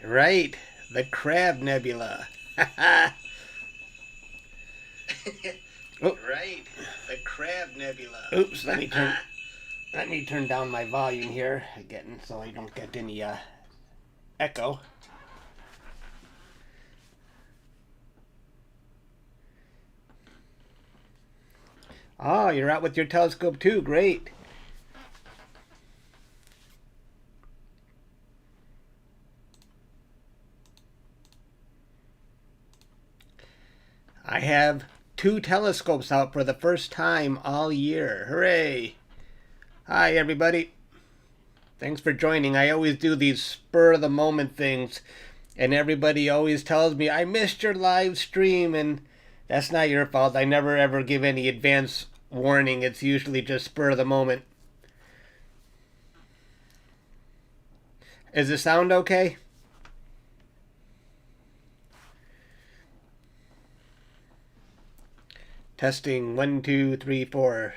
Right, the Crab Nebula. Oh, Right, the Crab Nebula. oops, let me turn down my volume here again so I don't get any echo. Oh, you're out with your telescope too. Great. I have 2 telescopes out for the first time all year. Hooray! Hi, everybody. Thanks for joining. I always do these spur-of-the-moment things, and everybody always tells me, I missed your live stream, and that's not your fault. I never ever give any advance warning. It's usually just spur-of-the-moment. Is the sound okay? Testing 1, 2, 3, 4.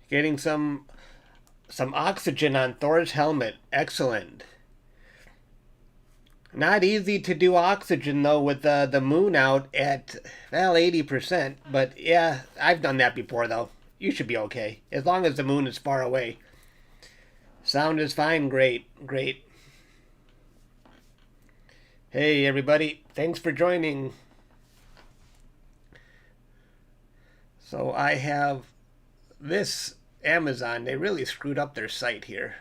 Getting some oxygen on Thor's helmet. Excellent. Not easy to do oxygen though with the moon out at, well, 80%. But yeah, I've done that before though. You should be okay as long as the moon is far away. Sound is fine. Great, great. Hey everybody, thanks for joining. So I have this Amazon. They really screwed up their site here.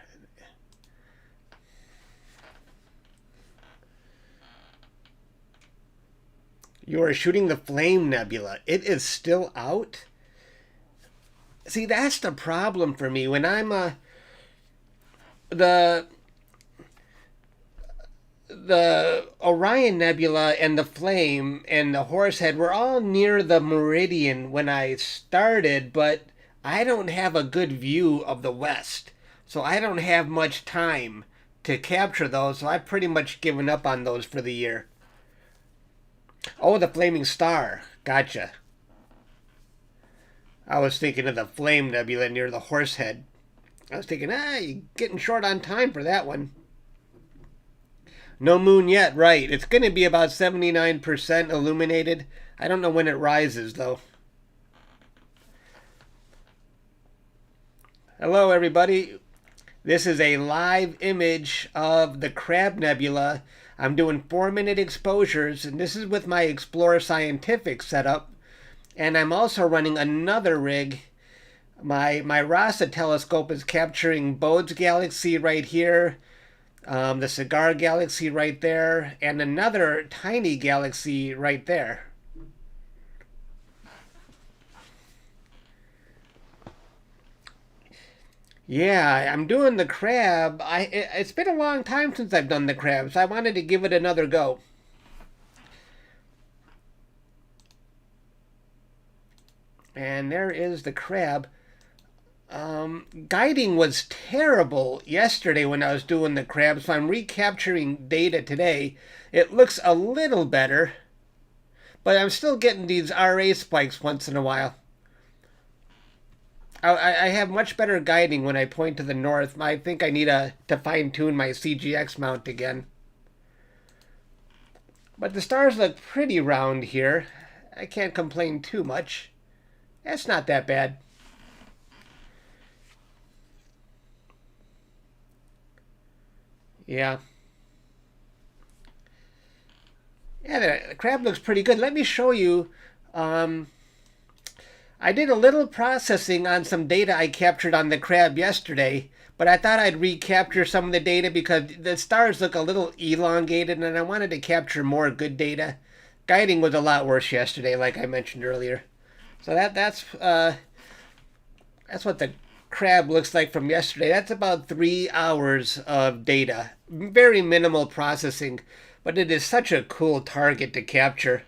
You are shooting the Flame Nebula. It is still out? See, that's the problem for me. When I'm the Orion Nebula and the Flame and the Horsehead were all near the Meridian when I started, but I don't have a good view of the west. So I don't have much time to capture those, so I've pretty much given up on those for the year. Oh, the Flaming Star. Gotcha. I was thinking of the Flame Nebula near the Horsehead. I was thinking, you're getting short on time for that one. No moon yet, right. It's going to be about 79% illuminated. I don't know when it rises, though. Hello, everybody. This is a live image of the Crab Nebula. I'm doing 4-minute exposures, and this is with my Explorer Scientific setup. And I'm also running another rig. My RASA telescope is capturing Bode's galaxy right here, the Cigar galaxy right there, and another tiny galaxy right there. Yeah, I'm doing the Crab. It's been a long time since I've done the Crab, so I wanted to give it another go. And there is the Crab. Guiding was terrible yesterday when I was doing the Crab, so I'm recapturing data today. It looks a little better, but I'm still getting these RA spikes once in a while. I have much better guiding when I point to the north. I think I need to fine-tune my CGX mount again. But the stars look pretty round here. I can't complain too much. That's not that bad. Yeah. Yeah, the Crab looks pretty good. Let me show you. I did a little processing on some data I captured on the Crab yesterday, but I thought I'd recapture some of the data because the stars look a little elongated and I wanted to capture more good data. Guiding was a lot worse yesterday, like I mentioned earlier. So that's what the Crab looks like from yesterday. That's about 3 hours of data. Very minimal processing, but it is such a cool target to capture.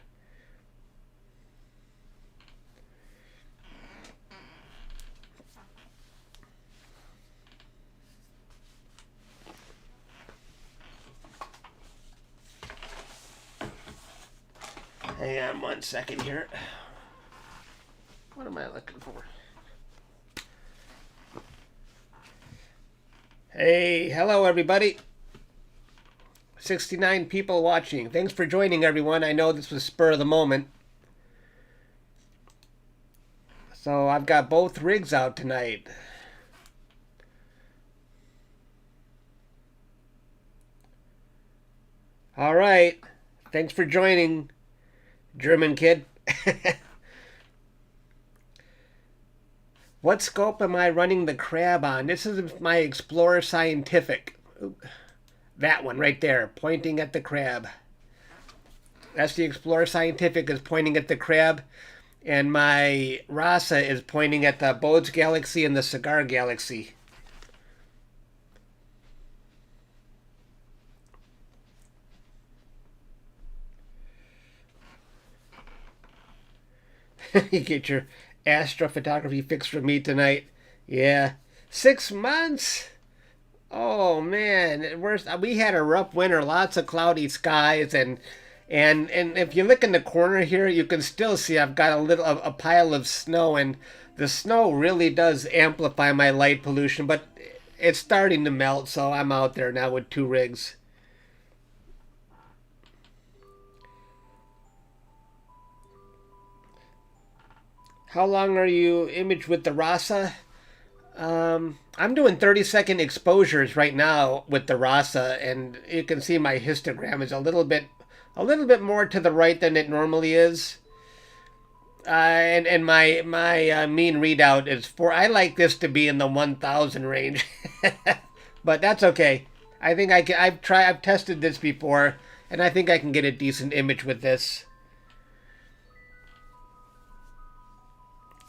Hang on 1 second here. What am I looking for? Hey, hello everybody. 69 people watching. Thanks for joining, everyone. I know this was spur of the moment. So I've got both rigs out tonight. All right. Thanks for joining, German kid. What scope am I running the crab on? This is my Explorer Scientific. That one right there, pointing at the crab. That's the Explorer Scientific is pointing at the crab. And my RASA is pointing at the Bode's Galaxy and the Cigar Galaxy. You get your astrophotography fix from me tonight. Yeah. 6 months? Oh man, we had a rough winter, lots of cloudy skies, and if you look in the corner here, you can still see I've got a pile of snow, and the snow really does amplify my light pollution, but it's starting to melt, so I'm out there now with 2 rigs. How long are you imaged with the RASA? I'm doing 30-second exposures right now with the RASA, and you can see my histogram is a little bit more to the right than it normally is. And my mean readout is 4. I like this to be in the 1,000 range, but that's okay. I think I can. I've tested this before, and I think I can get a decent image with this.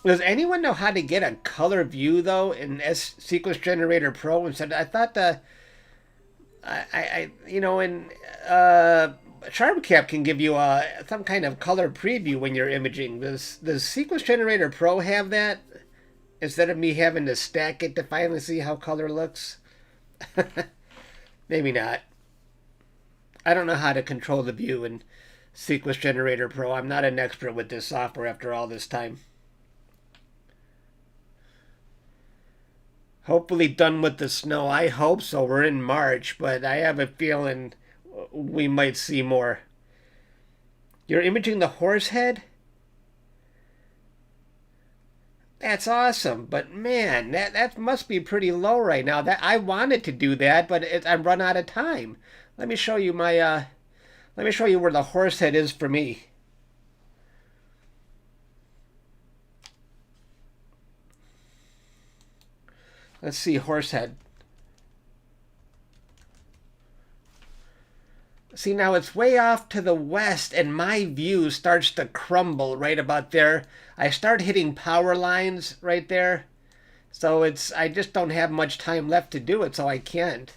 Does anyone know how to get a color view though in Sequence Generator Pro instead? I thought in SharpCap can give you some kind of color preview when you're imaging. Does Sequence Generator Pro have that instead of me having to stack it to finally see how color looks? Maybe not. I don't know how to control the view in Sequence Generator Pro. I'm not an expert with this software after all this time. Hopefully done with the snow. I hope so. We're in March, but I have a feeling we might see more. You're imaging the horse head? That's awesome, but man, that must be pretty low right now. That I wanted to do that, but I've run out of time. Let me show you my. Let me show you where the horse head is for me. Let's see, horsehead. See, now it's way off to the west, and my view starts to crumble right about there. I start hitting power lines right there. So I just don't have much time left to do it, so I can't.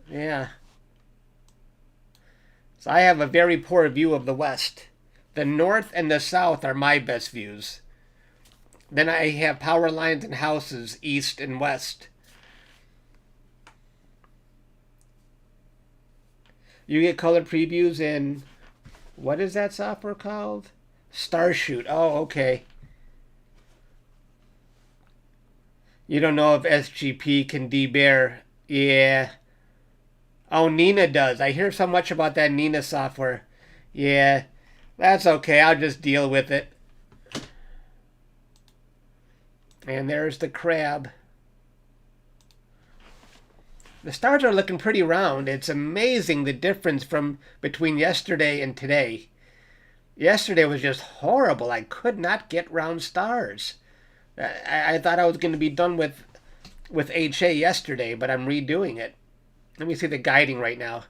Yeah. So I have a very poor view of the west. The north and the south are my best views. Then I have power lines and houses east and west. You get color previews in, what is that software called? Starshoot. Oh, okay. You don't know if SGP can debear. Yeah. Oh, Nina does. I hear so much about that Nina software. Yeah. That's okay. I'll just deal with it. And there's the crab. The stars are looking pretty round. It's amazing the difference between yesterday and today. Yesterday was just horrible. I could not get round stars. I thought I was going to be done with HA yesterday, but I'm redoing it. Let me see the guiding right now.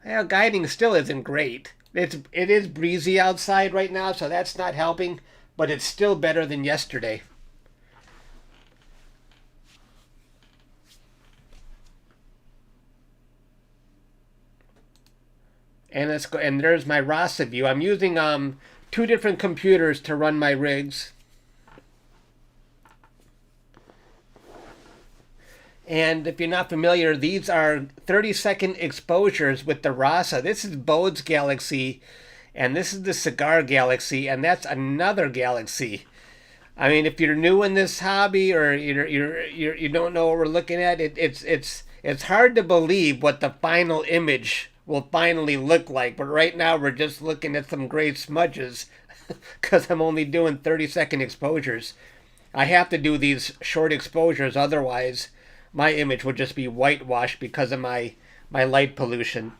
Well, guiding still isn't great. It is breezy outside right now, so that's not helping, but it's still better than yesterday. And let's go. And there's my RASA view. I'm using 2 different computers to run my rigs. And if you're not familiar, these are 30-second exposures with the RASA. This is Bode's Galaxy, and this is the Cigar Galaxy, and that's another galaxy. I mean, if you're new in this hobby or you don't know what we're looking at, it's hard to believe what the final image will finally look like. But right now we're just looking at some gray smudges because I'm only doing 30-second exposures. I have to do these short exposures, otherwise my image would just be whitewashed because of my light pollution.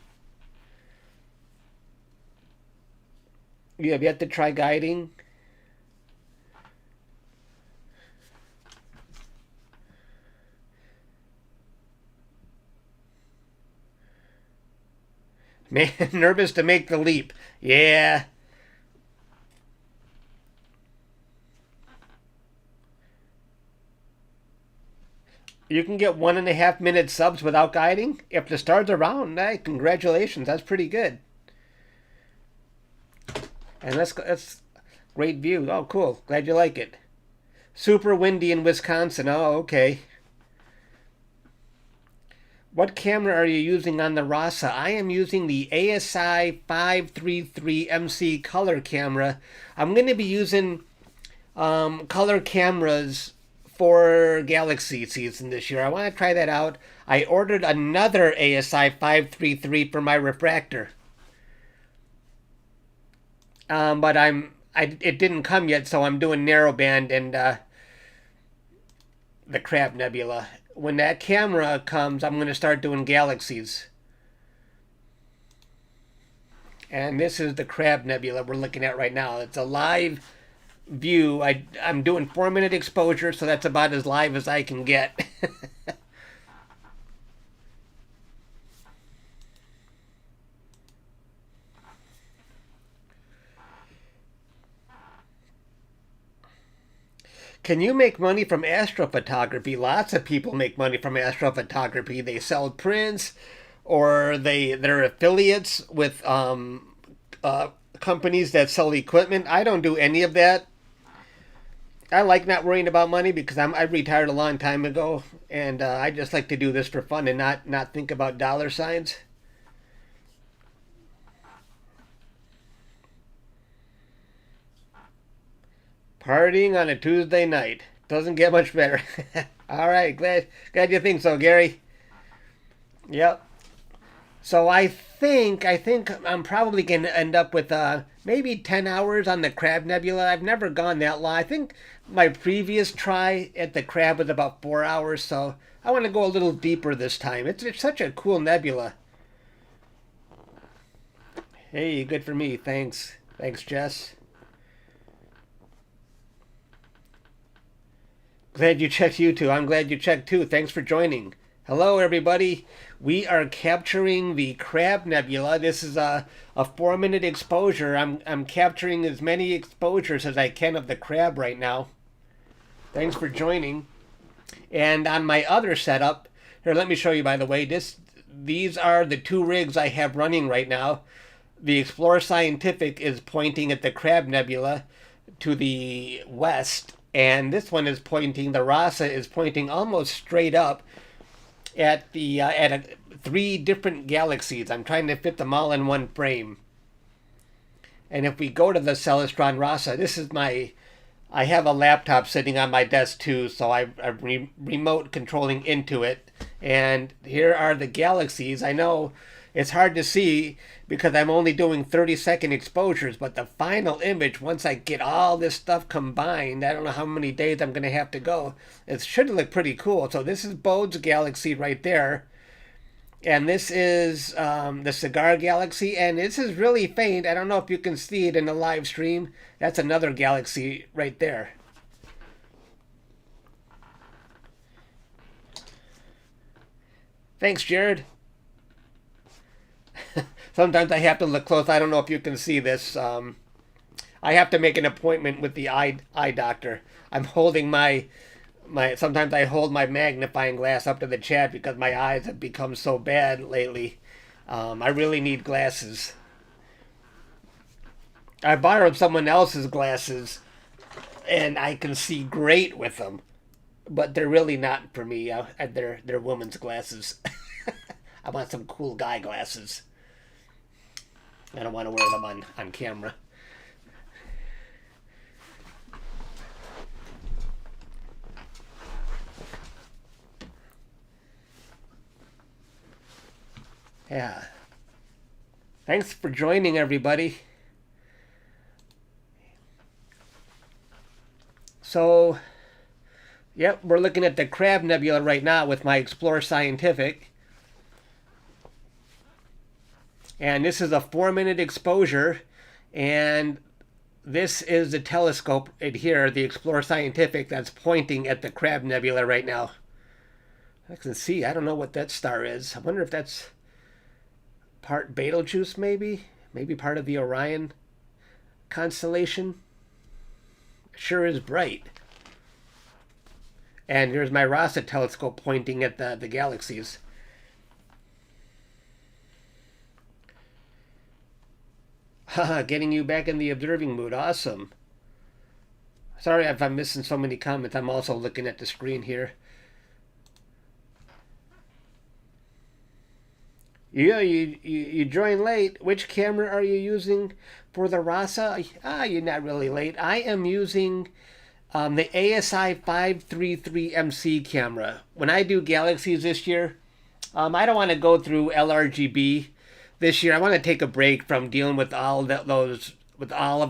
You have yet to try guiding? Man, nervous to make the leap. Yeah. You can get 1.5 minute subs without guiding? If the stars are round, hey, congratulations. That's pretty good. And that's great view. Oh, cool. Glad you like it. Super windy in Wisconsin. Oh, okay. What camera are you using on the RASA? I am using the ASI533MC color camera. I'm going to be using color cameras for Galaxy season this year. I want to try that out. I ordered another ASI533 for my Refractor. But it didn't come yet, so I'm doing narrowband and the Crab Nebula. When that camera comes, I'm going to start doing galaxies. And this is the Crab Nebula we're looking at right now. It's a live view. I'm doing 4-minute exposure, so that's about as live as I can get. Can you make money from astrophotography? Lots of people make money from astrophotography. They sell prints, or they're affiliates with companies that sell equipment. I don't do any of that. I like not worrying about money because I retired a long time ago, and I just like to do this for fun and not think about dollar signs. Partying on a Tuesday night. Doesn't get much better. All right, glad you think so, Gary. Yep. So I think I'm probably going to end up with maybe 10 hours on the Crab Nebula. I've never gone that long. I think my previous try at the Crab was about 4 hours, so I want to go a little deeper this time. It's such a cool nebula. Hey, good for me. Thanks. Thanks, Jess. Glad you checked YouTube. I'm glad you checked too. Thanks for joining. Hello, everybody. We are capturing the Crab Nebula. This is a 4-minute exposure. I'm capturing as many exposures as I can of the Crab right now. Thanks for joining. And on my other setup, here, let me show you, by the way, these are the two rigs I have running right now. The Explorer Scientific is pointing at the Crab Nebula to the west, and this one is pointing, the RASA is pointing almost straight up at the 3 different galaxies. I'm trying to fit them all in one frame. And if we go to the Celestron RASA, this is I have a laptop sitting on my desk too, so I'm remote controlling into it. And here are the galaxies. I know it's hard to see because I'm only doing 30-second exposures, but the final image, once I get all this stuff combined, I don't know how many days I'm going to have to go. It should look pretty cool. So this is Bode's galaxy right there. And this is the Cigar Galaxy, and this is really faint. I don't know if you can see it in the live stream. That's another galaxy right there. Thanks, Jared. Sometimes I have to look close. I don't know if you can see this. I have to make an appointment with the eye doctor. I'm holding my sometimes I hold my magnifying glass up to the chat because my eyes have become so bad lately. I really need glasses. I borrowed someone else's glasses, and I can see great with them, but they're really not for me. They're women's glasses. I want some cool guy glasses. I don't want to wear them on camera. Yeah. Thanks for joining, everybody. So, yep, we're looking at the Crab Nebula right now with my Explorer Scientific. And this is a 4-minute exposure. And this is the telescope right here, the Explorer Scientific, that's pointing at the Crab Nebula right now. I can see, I don't know what that star is. I wonder if that's part Betelgeuse, maybe? Maybe part of the Orion constellation? Sure is bright. And here's my RASA telescope pointing at the galaxies. Haha, getting you back in the observing mood. Awesome. Sorry if I'm missing so many comments. I'm also looking at the screen here. Yeah, you joined late. Which camera are you using for the RASA? You're not really late. I am using the ASI533MC camera. When I do galaxies this year, I don't want to go through LRGB this year. I want to take a break from dealing with all of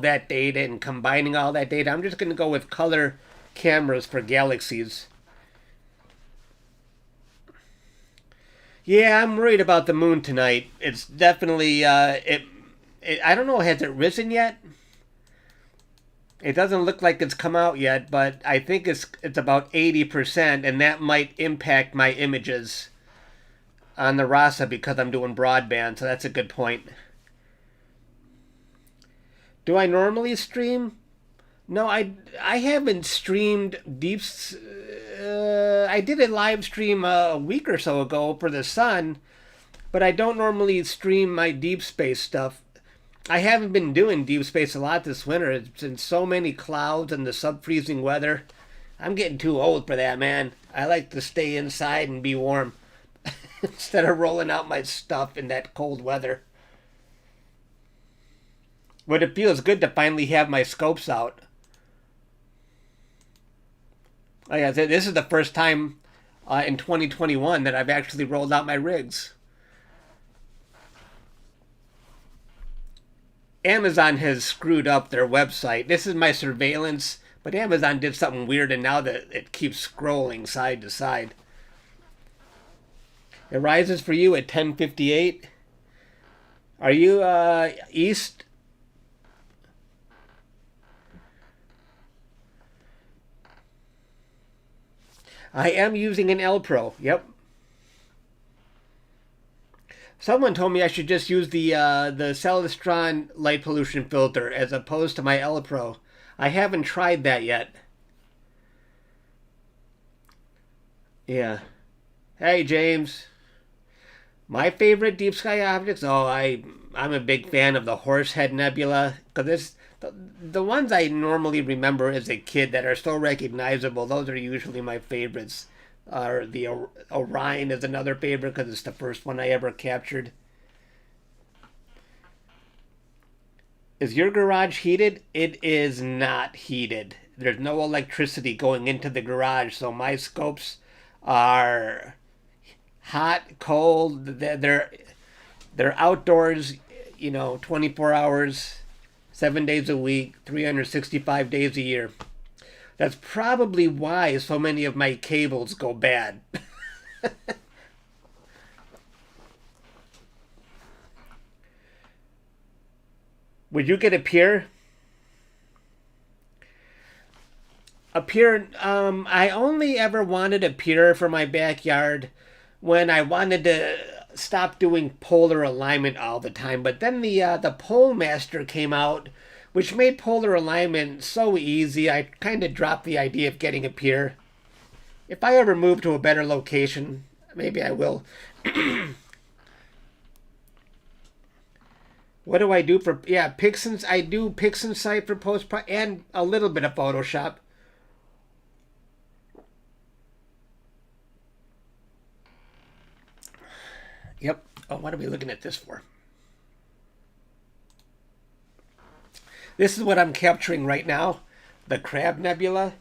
that data and combining all that data. I'm just going to go with color cameras for galaxies. Yeah, I'm worried about the moon tonight. It's definitely I don't know, has it risen yet? It doesn't look like it's come out yet, but I think it's about 80%, and that might impact my images on the RASA because I'm doing broadband, so that's a good point. Do I normally stream? No, I haven't streamed deeps. I did a live stream a week or so ago for the sun, but I don't normally stream my deep space stuff. I haven't been doing deep space a lot this winter. It's been so many clouds and the sub-freezing weather. I'm getting too old for that, man. I like to stay inside and be warm instead of rolling out my stuff in that cold weather. But it feels good to finally have my scopes out. Oh yeah, this is the first time in 2021 that I've actually rolled out my rigs. Amazon has screwed up their website. This is my surveillance, but Amazon did something weird, and now that it keeps scrolling side to side. It rises for you at 10:58. Are you east? I am using an L Pro. Yep. Someone told me I should just use the Celestron light pollution filter as opposed to my L Pro. I haven't tried that yet. Yeah. Hey, James. My favorite deep sky objects? Oh, I'm a big fan of the Horsehead Nebula, because the ones I normally remember as a kid that are so recognizable, those are usually my favorites. The Orion is another favorite because it's the first one I ever captured. Is your garage heated? It is not heated. There's no electricity going into the garage, so my scopes are hot, cold. They're outdoors, 24 hours, 7 days a week, 365 days a year. That's probably why so many of my cables go bad. Would you get a pier? A pier, I only ever wanted a pier for my backyard when I wanted to stop doing polar alignment all the time. But then the Pole Master came out, which made polar alignment so easy. I kind of dropped the idea of getting a pier. If I ever move to a better location, maybe I will. What do I do for... Yeah, Pixen's... I do PixInsight for post-pro and a little bit of Photoshop. Yep. Oh, what are we looking at this for? This is what I'm capturing right now. The Crab Nebula.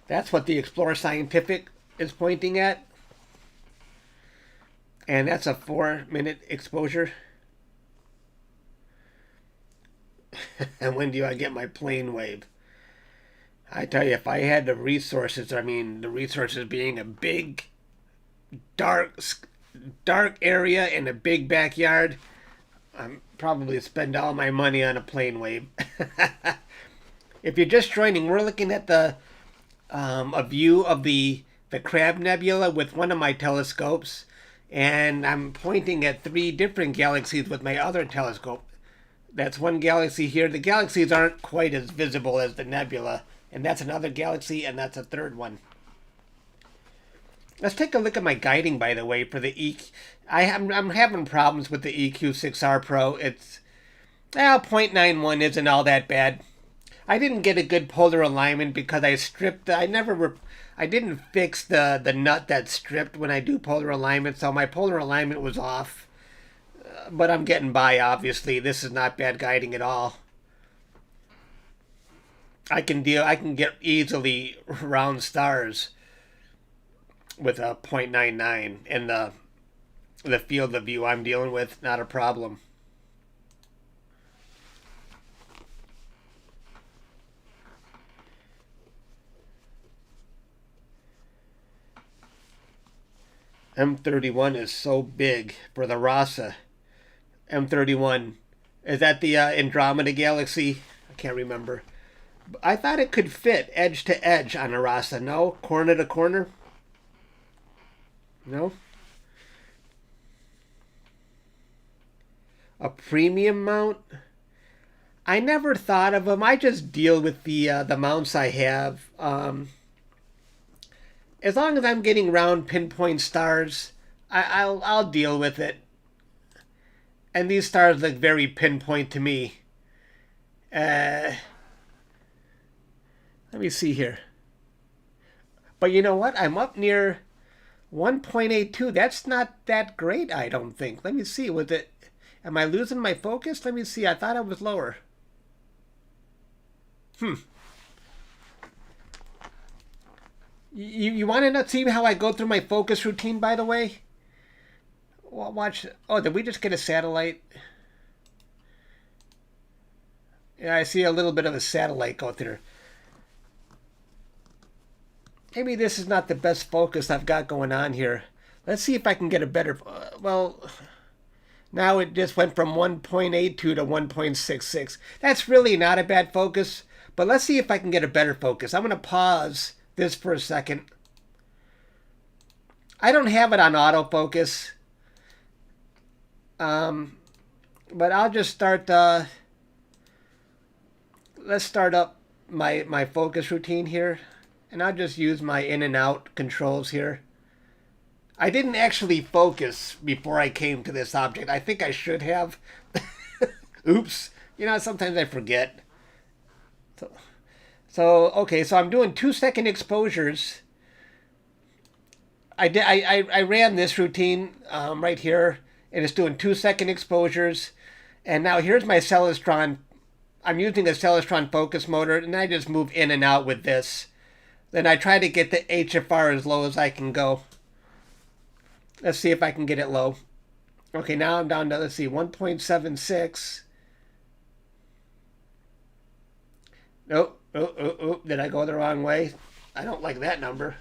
That's what the Explorer Scientific is pointing at. And that's a 4-minute exposure. And when do I get my plane wave? I tell you, if I had the resources, I mean, the resources being a big, dark area and a big backyard, I'm probably spend all my money on a plane wave. If you're just joining, we're looking at a view of the Crab Nebula with one of my telescopes, and I'm pointing at 3 different galaxies with my other telescope. That's one galaxy here. The galaxies aren't quite as visible as the nebula, and that's another galaxy, and that's a third one. Let's take a look at my guiding, by the way, for the EQ. I'm having problems with the EQ6R Pro. It's 0.91 isn't all that bad. I didn't get a good polar alignment because I stripped. I didn't fix the nut that's stripped when I do polar alignment, so my polar alignment was off. But I'm getting by, obviously. This is not bad guiding at all. I can get easily round stars with a 0.99, and the field of view I'm dealing with, not a problem. M31 is so big for the RASA. M31, is that the Andromeda galaxy? I can't remember. I thought it could fit edge to edge on a RASA. No? Corner to corner? No? A premium mount? I never thought of them. I just deal with the mounts I have. As long as I'm getting round pinpoint stars, I'll deal with it. And these stars look very pinpoint to me. Let me see here. But you know what? I'm up near 1.82. That's not that great, I don't think. Let me see. Am I losing my focus? Let me see. I thought I was lower. You want to see how I go through my focus routine, by the way? Watch. Oh, did we just get a satellite? Yeah, I see a little bit of a satellite go through. Maybe this is not the best focus I've got going on here. Let's see if I can get a better... well, now it just went from 1.82 to 1.66. That's really not a bad focus, but let's see if I can get a better focus. I'm going to pause this for a second. I don't have it on autofocus. But I'll just start, let's start up my focus routine here. And I'll just use my in and out controls here. I didn't actually focus before I came to this object. I think I should have. Oops. You know, sometimes I forget. So okay, so I'm doing 2-second exposures. I ran this routine right here, and it's doing 2-second exposures. And now here's my Celestron. I'm using a Celestron focus motor, and I just move in and out with this. Then I try to get the HFR as low as I can go. Let's see if I can get it low. Okay, now I'm down to, let's see, 1.76. Nope. Oh, did I go the wrong way? I don't like that number.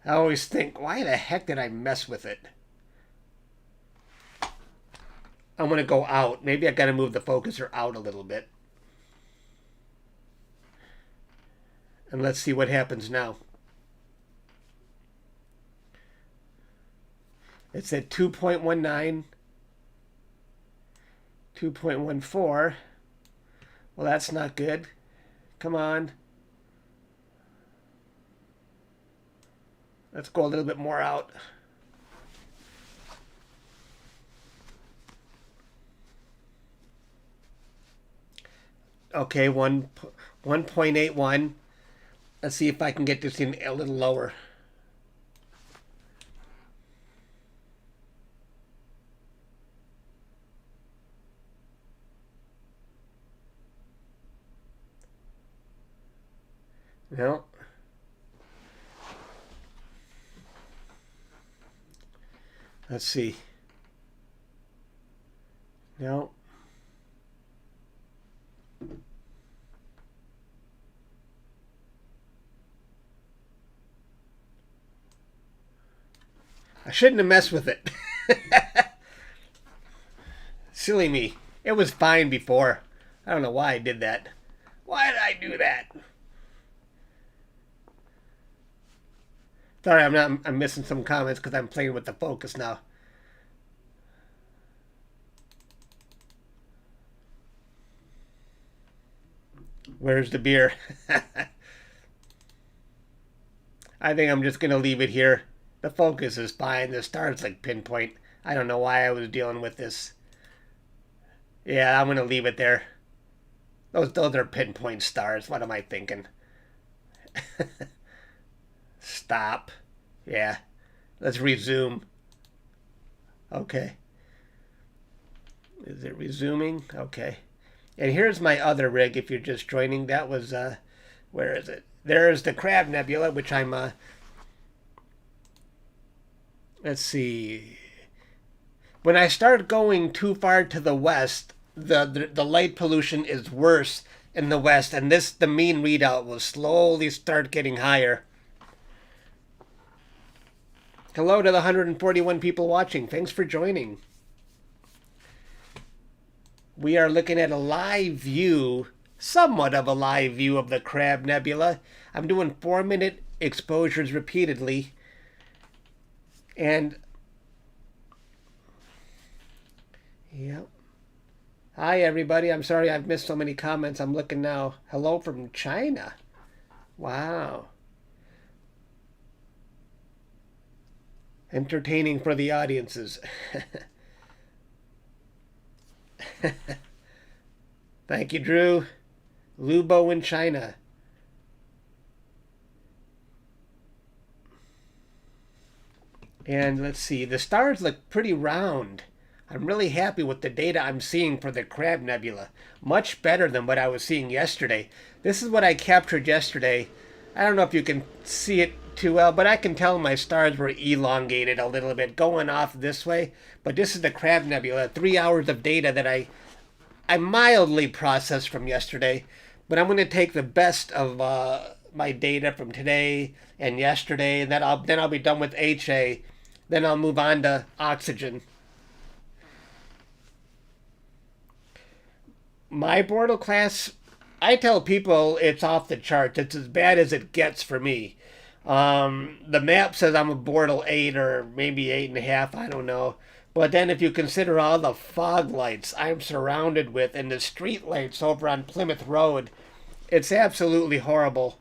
I always think, why the heck did I mess with it? I'm going to go out. Maybe I got to move the focuser out a little bit. And let's see what happens now. It's at 2.19, 2.14. Well, that's not good. Come on. Let's go a little bit more out. Okay, 1.81. Let's see if I can get this in a little lower. No. Let's see. No. I shouldn't have messed with it. Silly me. It was fine before. I don't know why I did that. Why did I do that? Sorry, I'm missing some comments because I'm playing with the focus now. Where's the beer? I think I'm just going to leave it here. The focus is fine. The star's like pinpoint. I don't know why I was dealing with this. Yeah, I'm going to leave it there. Those are pinpoint stars. What am I thinking? Stop. Yeah. Let's resume. Okay. Is it resuming? Okay. And here's my other rig if you're just joining. That was, where is it? There's the Crab Nebula, which I'm, let's see. When I start going too far to the west, the light pollution is worse in the west, and the mean readout will slowly start getting higher. Hello to the 141 people watching. Thanks for joining. We are looking at a live view, somewhat of a live view of the Crab Nebula. I'm doing 4-minute exposures repeatedly. And, yep. Hi, everybody. I'm sorry I've missed so many comments. I'm looking now. Hello from China. Wow. Entertaining for the audiences. Thank you, Drew. Lubo in China. And let's see. The stars look pretty round. I'm really happy with the data I'm seeing for the Crab Nebula. Much better than what I was seeing yesterday. This is what I captured yesterday. I don't know if you can see it too well, but I can tell my stars were elongated a little bit going off this way. But this is the Crab Nebula, 3 hours of data that I mildly processed from yesterday. But I'm going to take the best of my data from today and yesterday, and then I'll be done with HA. Then I'll move on to oxygen. My Bortle class, I tell people it's off the charts. It's as bad as it gets for me. The map says I'm a Bortle 8 or maybe 8.5, I don't know. But then if you consider all the fog lights I'm surrounded with and the street lights over on Plymouth Road, it's absolutely horrible.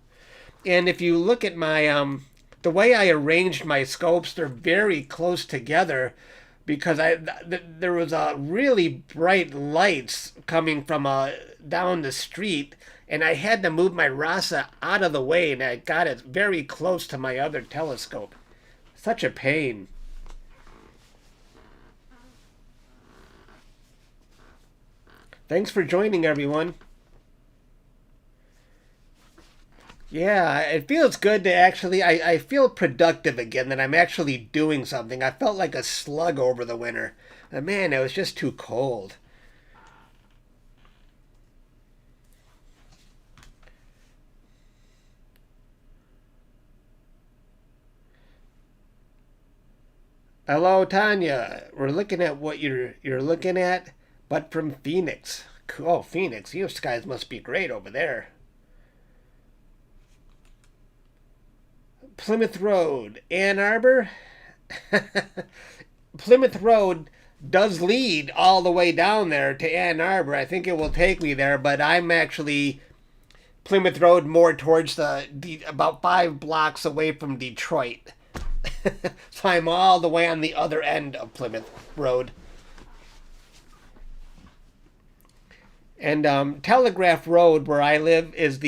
And if you look at my, the way I arranged my scopes, they're very close together because there was really bright lights coming from down the street, and I had to move my RASA out of the way, and I got it very close to my other telescope. Such a pain. Thanks for joining, everyone. Yeah, it feels good to actually, I feel productive again, that I'm actually doing something. I felt like a slug over the winter. But man, it was just too cold. Hello, Tanya. We're looking at what you're looking at, but from Phoenix. Oh, Phoenix. You guys must be great over there. Plymouth Road, Ann Arbor. Plymouth Road does lead all the way down there to Ann Arbor. I think it will take me there, but I'm actually Plymouth Road more towards about 5 blocks away from Detroit. So I'm all the way on the other end of Plymouth Road. And Telegraph Road, where I live, is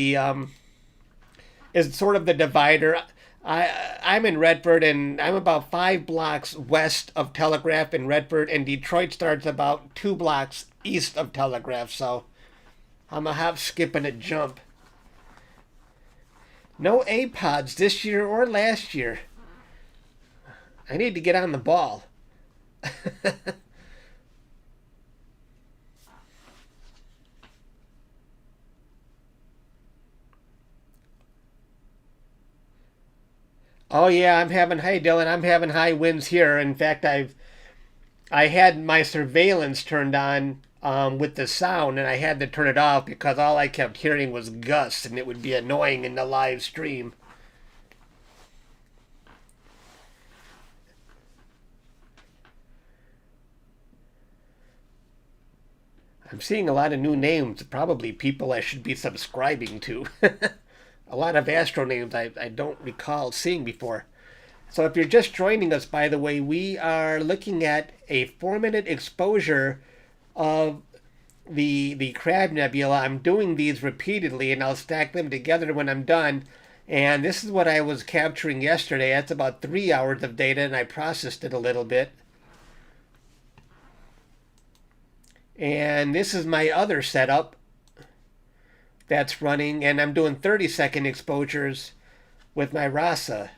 is sort of the divider. I'm in Redford, and I'm about 5 blocks west of Telegraph in Redford, and Detroit starts about 2 blocks east of Telegraph, so I'm a hop, skip, and a jump. No APODs this year or last year. I need to get on the ball. Oh yeah, hey Dylan, I'm having high winds here. In fact, I had my surveillance turned on with the sound, and I had to turn it off because all I kept hearing was gusts, and it would be annoying in the live stream. I'm seeing a lot of new names, probably people I should be subscribing to. A lot of astro names I don't recall seeing before. So if you're just joining us, by the way, we are looking at a 4-minute exposure of the Crab Nebula. I'm doing these repeatedly, and I'll stack them together when I'm done. And this is what I was capturing yesterday. That's about 3 hours of data, and I processed it a little bit. And this is my other setup that's running, and I'm doing 30-second exposures with my RASA.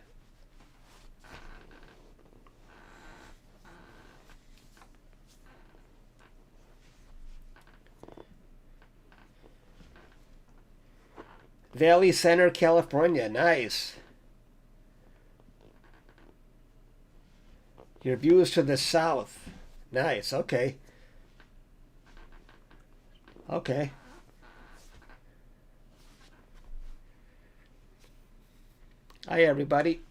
Valley Center, California. Nice. Your view is to the south. Nice. Okay. Okay. Hi, everybody.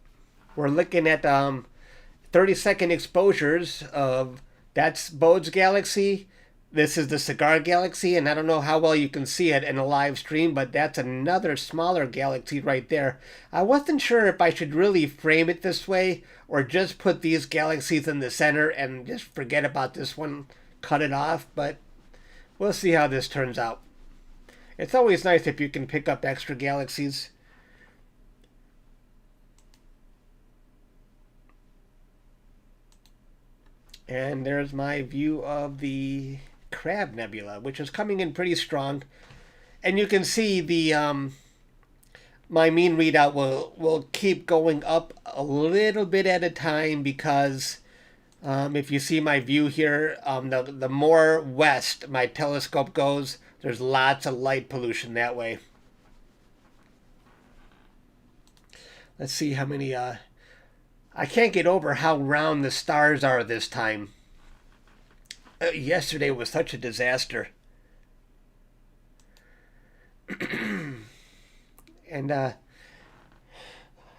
We're looking at 30-second exposures of, that's Bode's Galaxy. This is the Cigar Galaxy, and I don't know how well you can see it in a live stream, but that's another smaller galaxy right there. I wasn't sure if I should really frame it this way or just put these galaxies in the center and just forget about this one, cut it off, but we'll see how this turns out. It's always nice if you can pick up extra galaxies. And there's my view of the Crab Nebula, which is coming in pretty strong. And you can see the my mean readout will keep going up a little bit at a time because if you see my view here, the more west my telescope goes, there's lots of light pollution that way. Let's see how many... I can't get over how round the stars are this time. Yesterday was such a disaster. And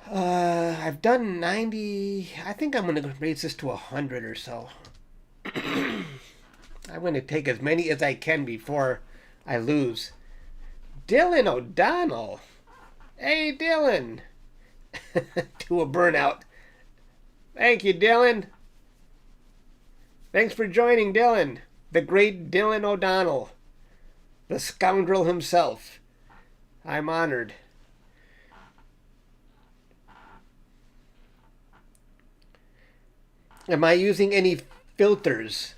I've done 90. I think I'm going to raise this to 100 or so. I'm going to take as many as I can before I lose. Dylan O'Donnell. Hey, Dylan. To a burnout. Thank you, Dylan. Thanks for joining, Dylan. The great Dylan O'Donnell. The scoundrel himself. I'm honored. Am I using any filters?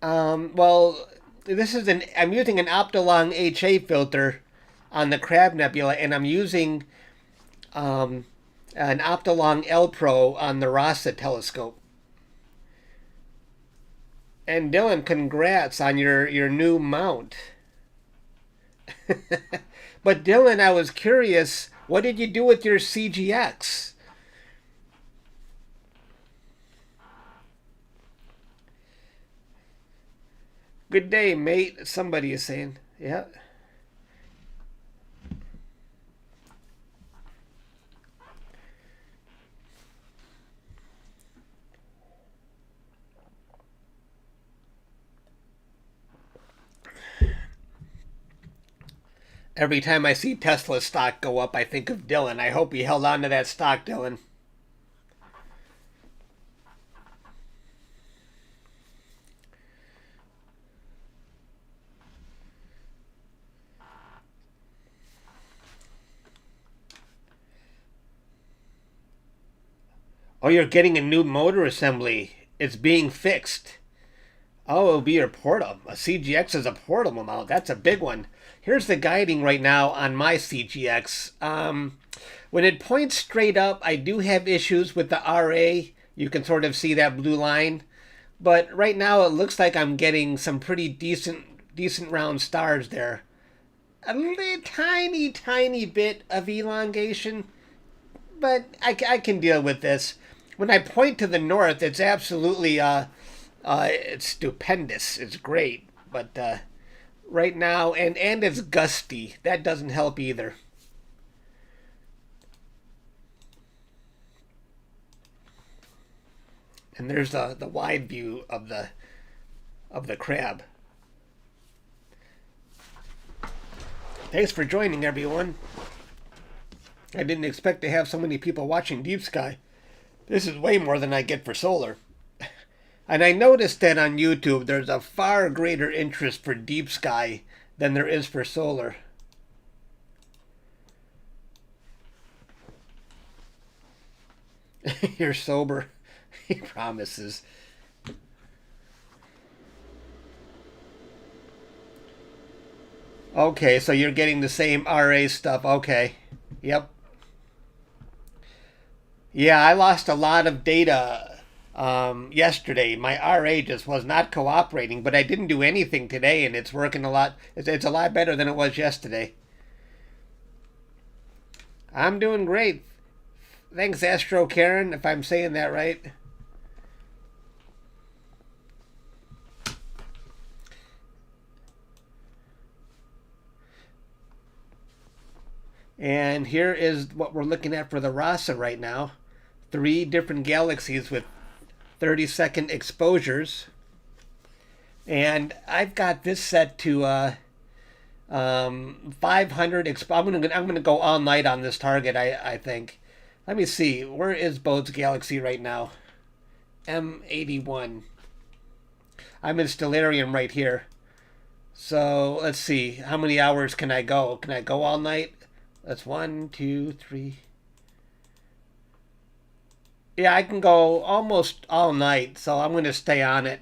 Well, I'm using an Optolong HA filter on the Crab Nebula, and I'm using an Optolong L Pro on the RASA telescope. And Dylan, congrats on your new mount. But Dylan, I was curious, what did you do with your CGX? Good day, mate. Somebody is saying, yeah. Every time I see Tesla stock go up, I think of Dylan. I hope he held on to that stock, Dylan. Oh, you're getting a new motor assembly. It's being fixed. Oh, it'll be your portal. A CGX is a portable mount. That's a big one. Here's the guiding right now on my CGX. When it points straight up, I do have issues with the RA. You can sort of see that blue line. But right now it looks like I'm getting some pretty decent round stars there. A little tiny bit of elongation, but I can deal with this. When I point to the north, it's absolutely it's stupendous. It's great, but right now, and it's gusty. That doesn't help either. And there's the wide view of the crab. Thanks for joining, everyone. I didn't expect to have so many people watching Deep Sky. This is way more than I get for solar. And I noticed that on YouTube there's a far greater interest for Deep Sky than there is for solar. You're sober. He promises. Okay, so you're getting the same RA stuff. Okay. Yep. Yeah, I lost a lot of data yesterday. My RA just was not cooperating, but I didn't do anything today, and it's working a lot. It's a lot better than it was yesterday. I'm doing great. Thanks, Astro Karen, if I'm saying that right. And here is what we're looking at for the RASA right now. 3 different galaxies with 30-second exposures. And I've got this set to 500. I'm gonna go all night on this target. I think. Let me see. Where is Bode's galaxy right now? M81. I'm in Stellarium right here. So let's see. How many hours can I go? Can I go all night? That's 1, 2, 3. Yeah, I can go almost all night, so I'm going to stay on it.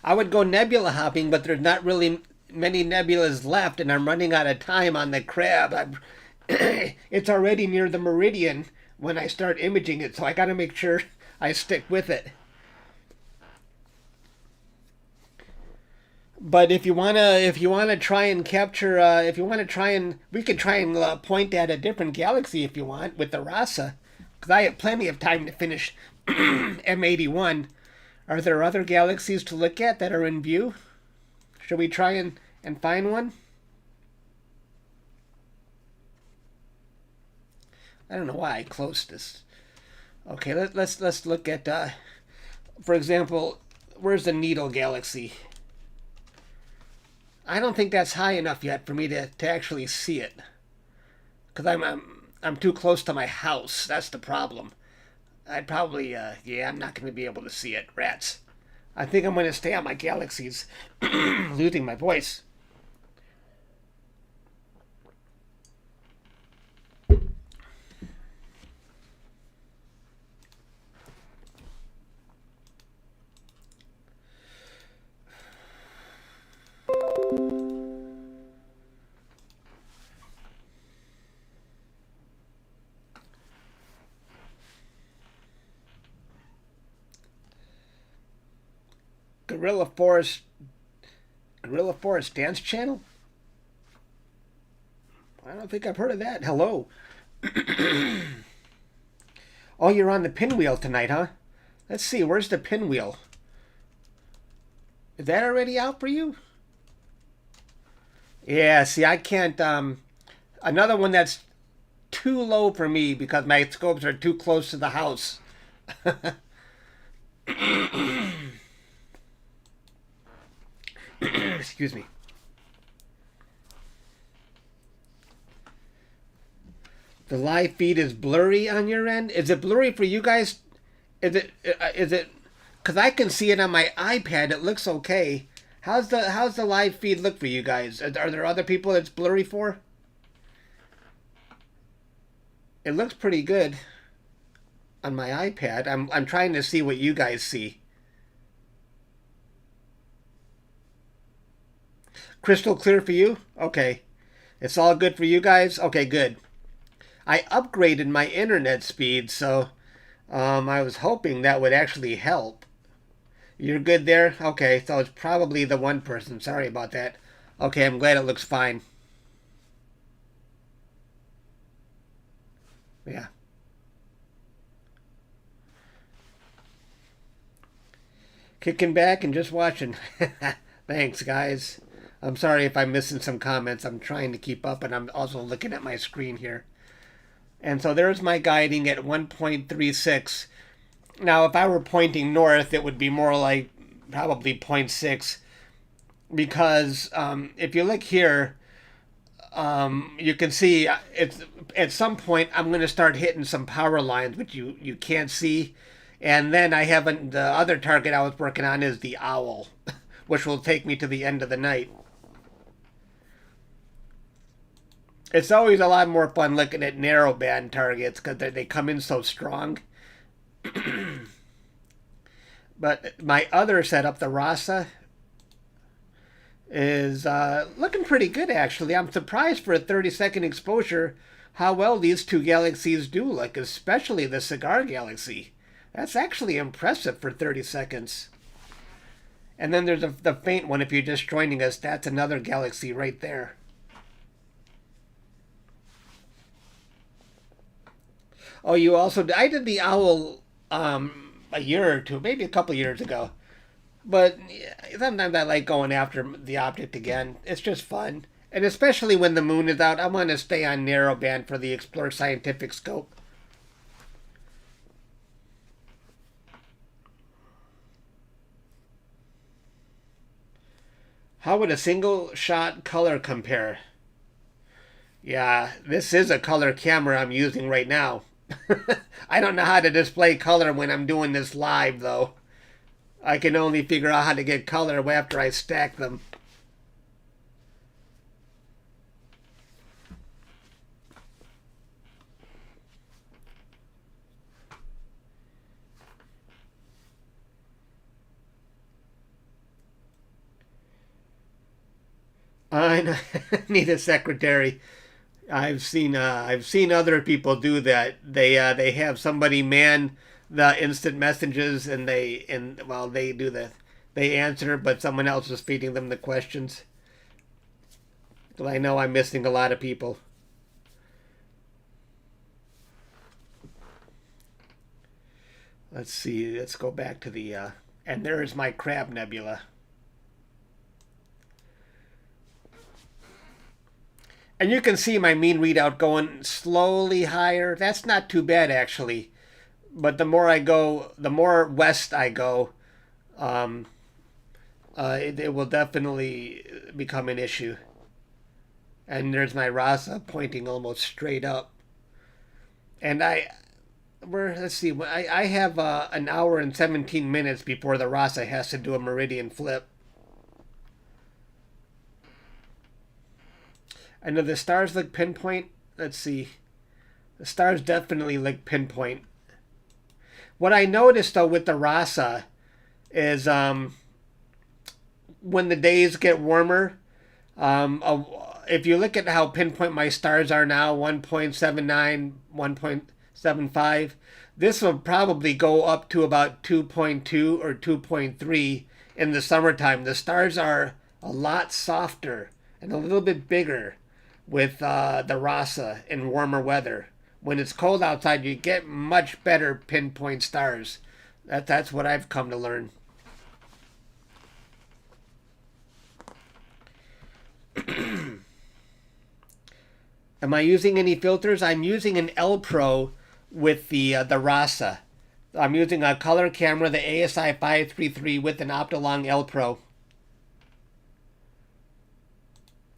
I would go nebula hopping, but there's not really many nebulas left, and I'm running out of time on the crab. It's already near the Meridian when I start imaging it, so I got to make sure I stick with it. But if you wanna try and capture, we could try and point at a different galaxy if you want with the RASA, because I have plenty of time to finish M81. Are there other galaxies to look at that are in view? Should we try and find one? I don't know why I closed this. Okay, let's look at, for example, where's the Needle galaxy? I don't think that's high enough yet for me to actually see it, because I'm too close to my house. That's the problem. I'd probably yeah, I'm not going to be able to see it. Rats. I think I'm going to stay on my galaxies. Losing my voice. Gorilla Forest Dance Channel? I don't think I've heard of that. Hello. Oh, you're on the pinwheel tonight, huh? Let's see, where's the pinwheel? Is that already out for you? Yeah, see, I can't, another one that's too low for me because my scopes are too close to the house. Excuse me. The live feed is blurry on your end. Is it blurry for you guys? Is it? Because I can see it on my iPad. It looks okay. How's the live feed look for you guys? Are there other people it's blurry for? It looks pretty good on my iPad. I'm trying to see what you guys see. crystal clear for you? Okay. It's all good for you guys? Okay, good. I upgraded my internet speed, so I was hoping that would actually help. You're good there? Okay, so it's probably the one person. Sorry about that. Okay, I'm glad it looks fine. Yeah. Kicking back and just watching. Thanks, guys. I'm sorry if I'm missing some comments. I'm trying to keep up, and I'm also looking at my screen here. And so there's my guiding at 1.36. Now, if I were pointing north, it would be more like probably 0.6. Because if you look here, you can see it's at some point I'm going to start hitting some power lines, which you can't see. And then I haven't, the other target I was working on is the owl, which will take me to the end of the night. It's always a lot more fun looking at narrowband targets because they come in so strong. But my other setup, the RASA, is looking pretty good, actually. I'm surprised for a 30-second exposure how well these two galaxies do look, especially the cigar galaxy. That's actually impressive for 30 seconds. And then there's the faint one, if you're just joining us, that's another galaxy right there. Oh, you also... I did the owl a year or two, maybe a couple years ago. But sometimes I like going after the object again. It's just fun. And especially when the moon is out, I want to stay on narrowband for the Explore Scientific scope. How would a single shot color compare? Yeah, this is a color camera I'm using right now. I don't know how to display color when I'm doing this live, though. I can only figure out how to get color after I stack them. I need a secretary. I've seen other people do that. They have somebody man the instant messages and they answer, but someone else is feeding them the questions. Well, I know I'm missing a lot of people. Let's see. Let's go back to the and there is my Crab Nebula. And you can see my mean readout going slowly higher. That's not too bad, actually. But the more I go, the more west I go, it will definitely become an issue. And there's my RASA pointing almost straight up. And let's see, I have an hour and 17 minutes before the RASA has to do a Meridian flip. I know the stars look pinpoint. Let's see. The stars definitely look pinpoint. What I noticed, though, with the RASA is when the days get warmer, if you look at how pinpoint my stars are now, 1.79, 1.75, this will probably go up to about 2.2 or 2.3 in the summertime. The stars are a lot softer and a little bit bigger with the RASA in warmer weather. When it's cold outside, you get much better pinpoint stars. That's what I've come to learn. Am I using any filters? I'm using an L Pro with the RASA. I'm using a color camera, the ASI533 with an Optolong L Pro.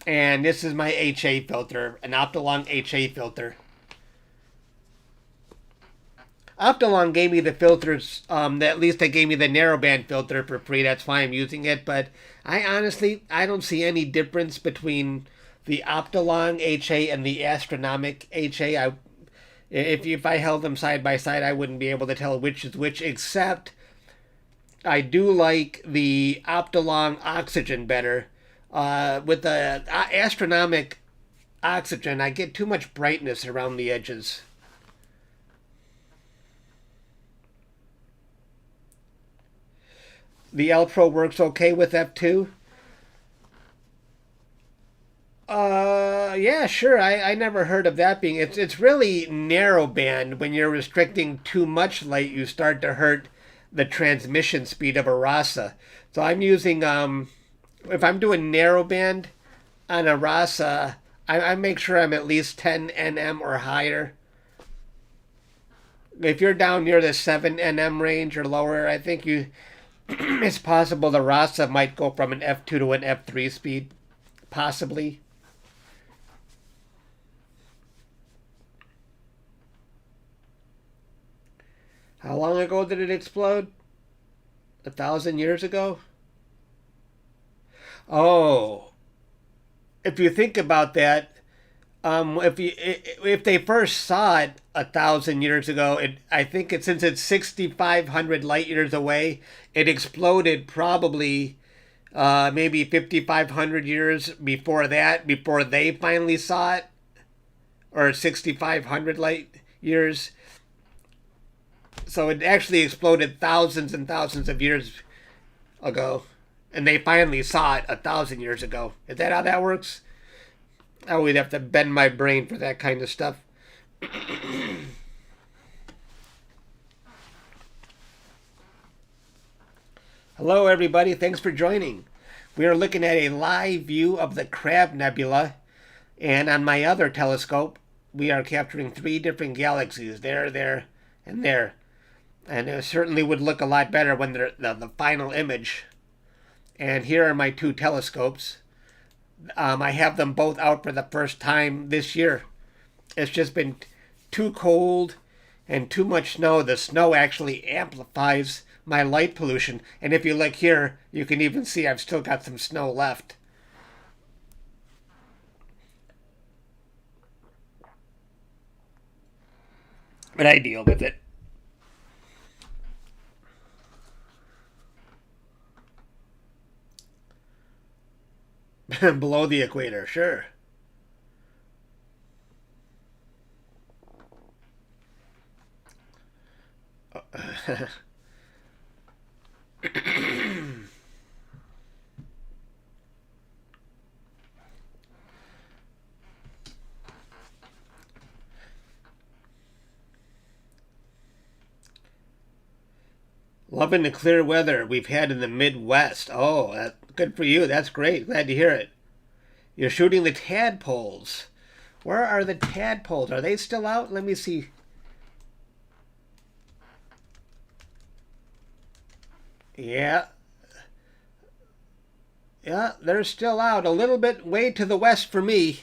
And this is my HA filter, an Optolong HA filter. Optolong gave me the filters, at least they gave me the narrowband filter for free. That's why I'm using it. But I don't see any difference between the Optolong HA and the Astronomic HA. If I held them side by side, I wouldn't be able to tell which is which, except I do like the Optolong Oxygen better. With the astronomic oxygen, I get too much brightness around the edges. The L-Pro works okay with F2? Yeah, sure. I never heard of that being. It's really narrow band. When you're restricting too much light, you start to hurt the transmission speed of a RASA. So I'm using if I'm doing narrow band on a RASA, I make sure I'm at least 10 nm or higher. If you're down near the 7 nm range or lower, I think you it's possible the RASA might go from an F2 to an F3 speed, possibly. How long ago did it explode? 1,000 years ago? Oh, if you think about that, if they first saw it 1,000 years ago, I think since it's 6,500 light years away, it exploded probably maybe 5,500 years before that, before they finally saw it, or 6,500 light years. So it actually exploded thousands and thousands of years ago, and they finally saw it 1,000 years ago. Is that how that works? I always have to bend my brain for that kind of stuff. Hello, everybody. Thanks for joining. We are looking at a live view of the Crab Nebula, and on my other telescope, we are capturing 3 different galaxies, there, and there. And it certainly would look a lot better when they're the final image. And here are my 2 telescopes. I have them both out for the first time this year. It's just been too cold and too much snow. The snow actually amplifies my light pollution. And if you look here, you can even see I've still got some snow left. But I deal with it. Below the equator, sure. Loving the clear weather we've had in the Midwest. Oh, good for you. That's great. Glad to hear it. You're shooting the tadpoles. Where are the tadpoles? Are they still out? Let me see. Yeah. Yeah, they're still out. A little bit way to the west for me.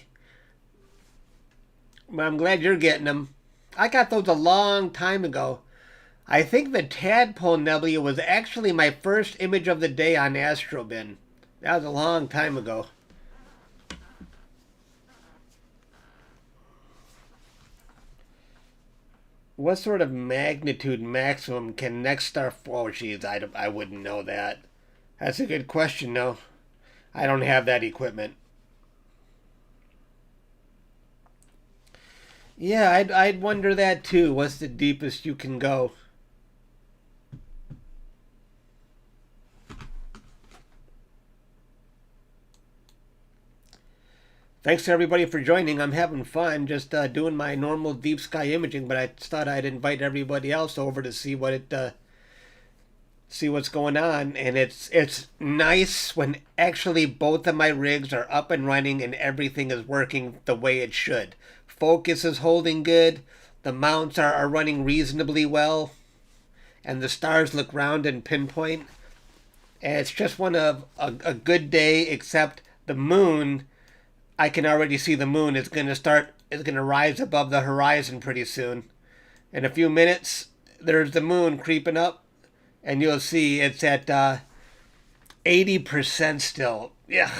But I'm glad you're getting them. I got those a long time ago. I think the Tadpole Nebula was actually my first image of the day on Astrobin. That was a long time ago. What sort of magnitude maximum can next star... Oh, geez, I wouldn't know that. That's a good question, though. I don't have that equipment. Yeah, I'd wonder that, too. What's the deepest you can go? Thanks to everybody for joining. I'm having fun just doing my normal deep sky imaging, but I thought I'd invite everybody else over to see see what's going on. And it's nice when actually both of my rigs are up and running and everything is working the way it should. Focus is holding good. The mounts are running reasonably well, and the stars look round and pinpoint. And it's just one of a good day, except the moon. I can already see the moon is going to rise above the horizon pretty soon. In a few minutes, there's the moon creeping up, and you'll see it's at 80% still. Yeah,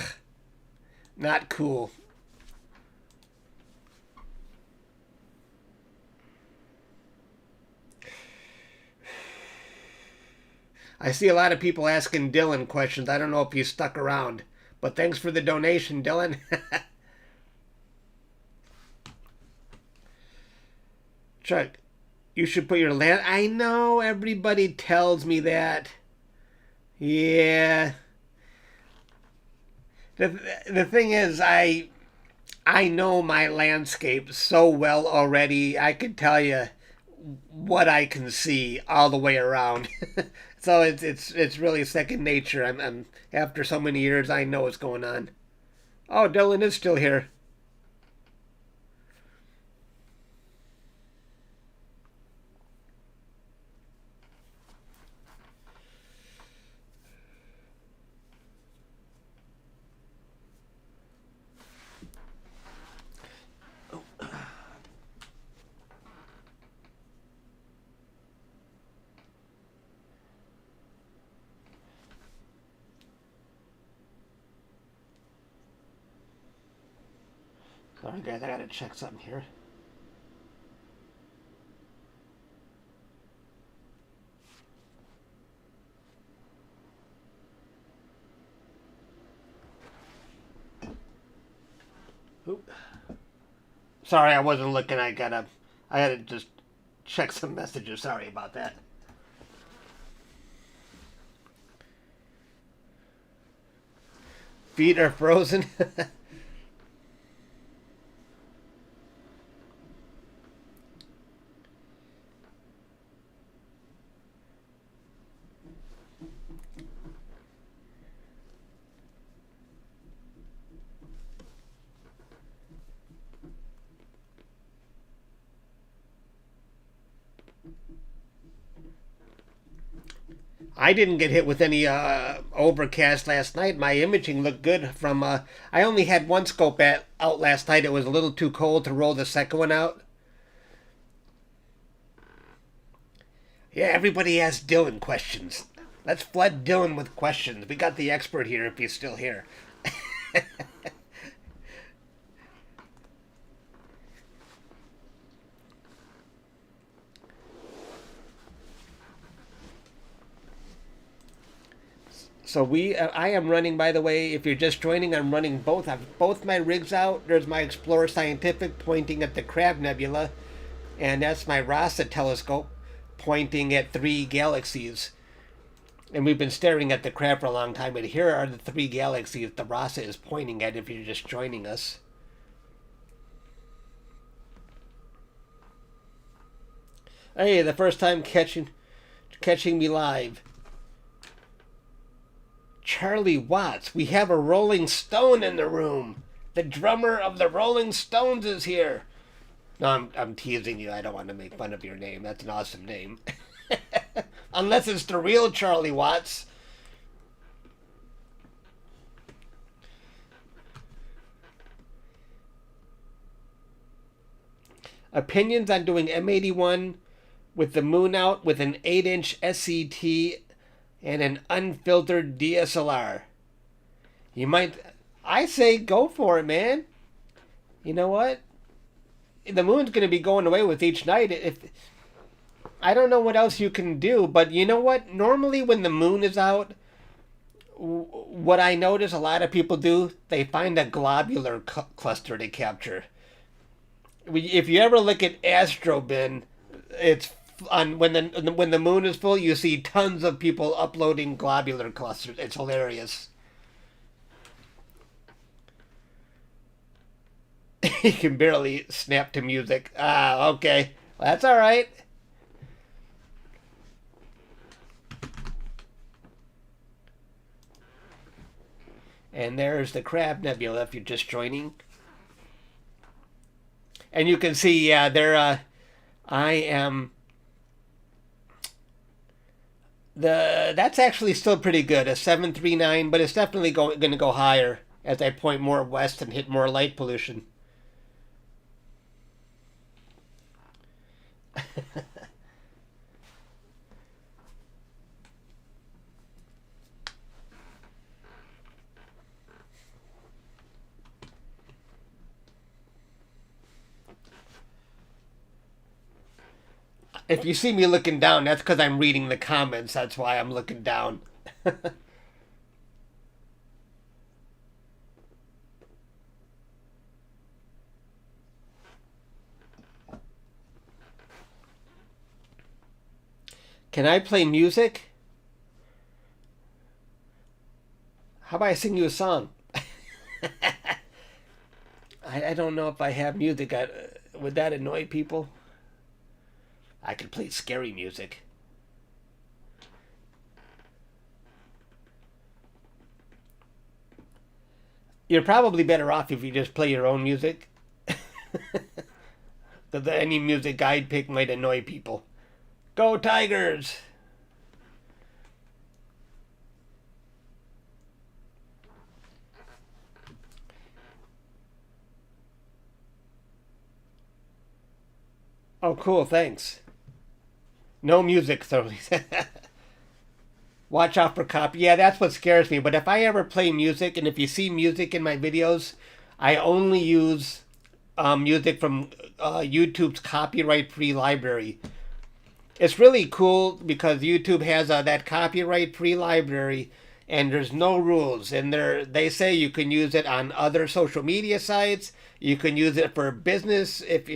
not cool. I see a lot of people asking Dylan questions. I don't know if he's stuck around, But thanks for the donation, Dylan. Chuck, you should put your land... I know, everybody tells me that. Yeah. The thing is, I know my landscape so well already. I can tell you what I can see all the way around. So it's really second nature. I'm after so many years, I know what's going on. Oh, Dylan is still here. Sorry guys, I gotta check something here. Oop. Sorry, I wasn't looking. I had to just check some messages. Sorry about that. Feet are frozen. I didn't get hit with any overcast last night. My imaging looked good from... I only had one scope out last night. It was a little too cold to roll the second one out. Yeah, everybody asks Dylan questions. Let's flood Dylan with questions. We got the expert here if he's still here. So I am running, by the way, if you're just joining, I'm running both. I have both my rigs out. There's my Explorer Scientific pointing at the Crab Nebula, and that's my RASA telescope pointing at 3 galaxies. And we've been staring at the Crab for a long time, and here are the 3 galaxies the RASA is pointing at if you're just joining us. Hey, the first time catching me live. Charlie Watts, we have a Rolling Stone in the room. The drummer of the Rolling Stones is here. No, I'm teasing you. I don't want to make fun of your name. That's an awesome name. Unless it's the real Charlie Watts. Opinions on doing M81 with the moon out with an 8-inch SCT and an unfiltered DSLR. I say go for it, man. You know what? The moon's going to be going away with each night. I don't know what else you can do, but you know what? Normally when the moon is out, what I notice a lot of people do, they find a globular cluster to capture. If you ever look at Astrobin, it's when the moon is full, you see tons of people uploading globular clusters. It's hilarious. He can barely snap to music. Ah, okay. Well, that's all right. And there's the Crab Nebula if you're just joining. And you can see, yeah, I am... That's actually still pretty good, a 739, but it's definitely going to go higher as I point more west and hit more light pollution. If you see me looking down, that's because I'm reading the comments. That's why I'm looking down. Can I play music? How about I sing you a song? I don't know if I have music. Would that annoy people? I could play scary music. You're probably better off if you just play your own music. Because any music I'd pick might annoy people. Go Tigers! Oh, cool, thanks. No music, though. Watch out for copy. Yeah, that's what scares me. But if I ever play music, and if you see music in my videos, I only use music from YouTube's copyright-free library. It's really cool because YouTube has that copyright-free library, and there's no rules. And they say you can use it on other social media sites. You can use it for business, if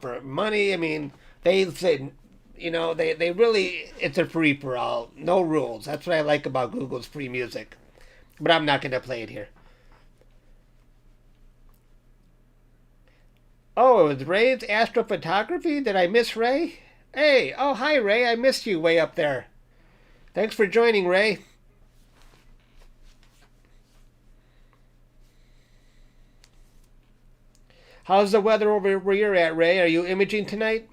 for money. I mean, they say, they really, it's a free for all, no rules. That's what I like about Google's free music. But I'm not going to play it here. Oh, it was Ray's astrophotography? Did I miss Ray? Hey, oh, hi, Ray. I missed you way up there. Thanks for joining, Ray. How's the weather over where you're at, Ray? Are you imaging tonight?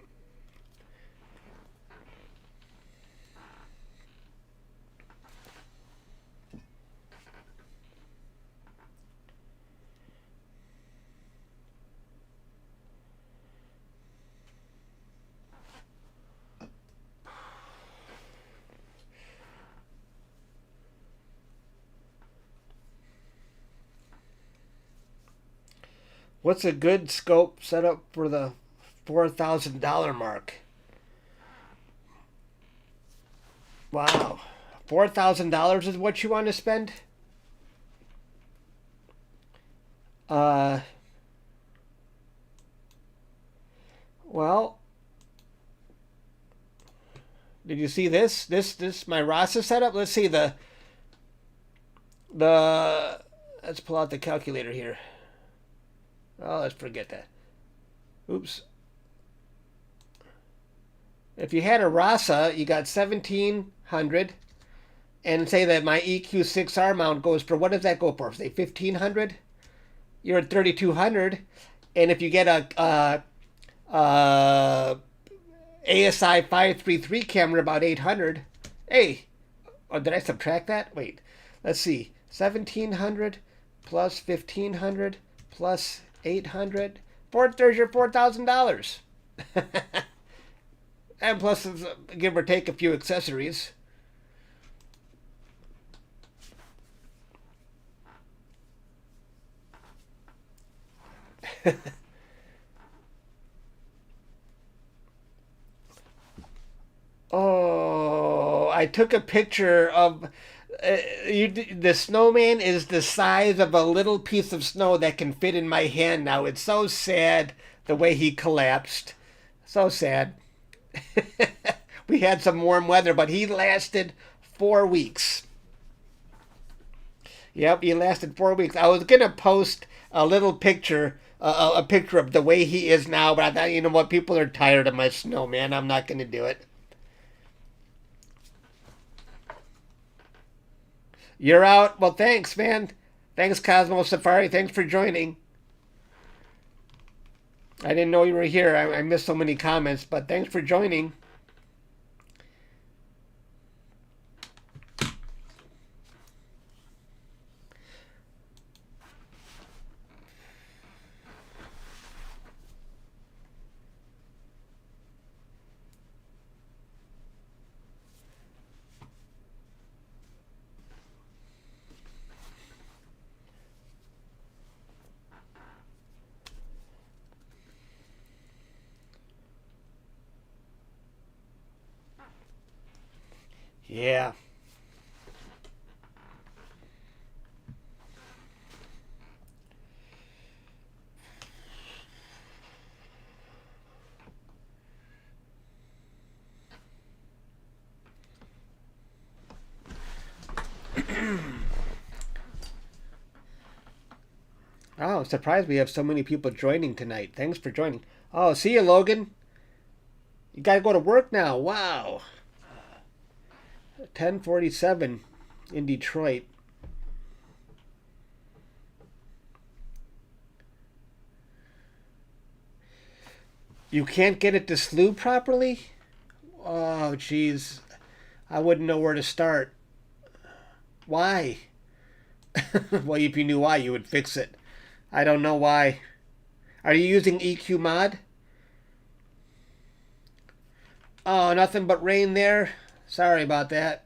What's a good scope setup for the $4,000 mark? Wow. $4,000 is what you want to spend? Well, did you see this? This my RASA setup? Let's see let's pull out the calculator here. Oh, let's forget that. Oops. If you had a RASA, you got 1700, and say that my EQ6R mount goes for, what does that go for? Say 1500? You're at 3200, and if you get a ASI533 camera, about 800. Hey, oh, did I subtract that? Wait, let's see. 1700 plus 1500 plus 800. There's your $4,000. And plus, give or take a few accessories. Oh, I took a picture of the snowman is the size of a little piece of snow that can fit in my hand now. It's so sad the way he collapsed. So sad. We had some warm weather, but he lasted 4 weeks. Yep, he lasted 4 weeks. I was going to post a little picture, a picture of the way he is now, but I thought, you know what, people are tired of my snowman. I'm not going to do it. You're out. Well, thanks, man. Thanks, Cosmo Safari. Thanks for joining. I didn't know you were here. I missed so many comments, but thanks for joining. Yeah. I'm surprised we have so many people joining tonight. Thanks for joining. Oh, see you, Logan. You gotta go to work now. Wow. 10:47 in Detroit. You can't get it to Slew properly? Oh, jeez. I wouldn't know where to start. Why? Well, if you knew why, you would fix it. I don't know why. Are you using EQ mod? Oh, nothing but rain there. Sorry about that.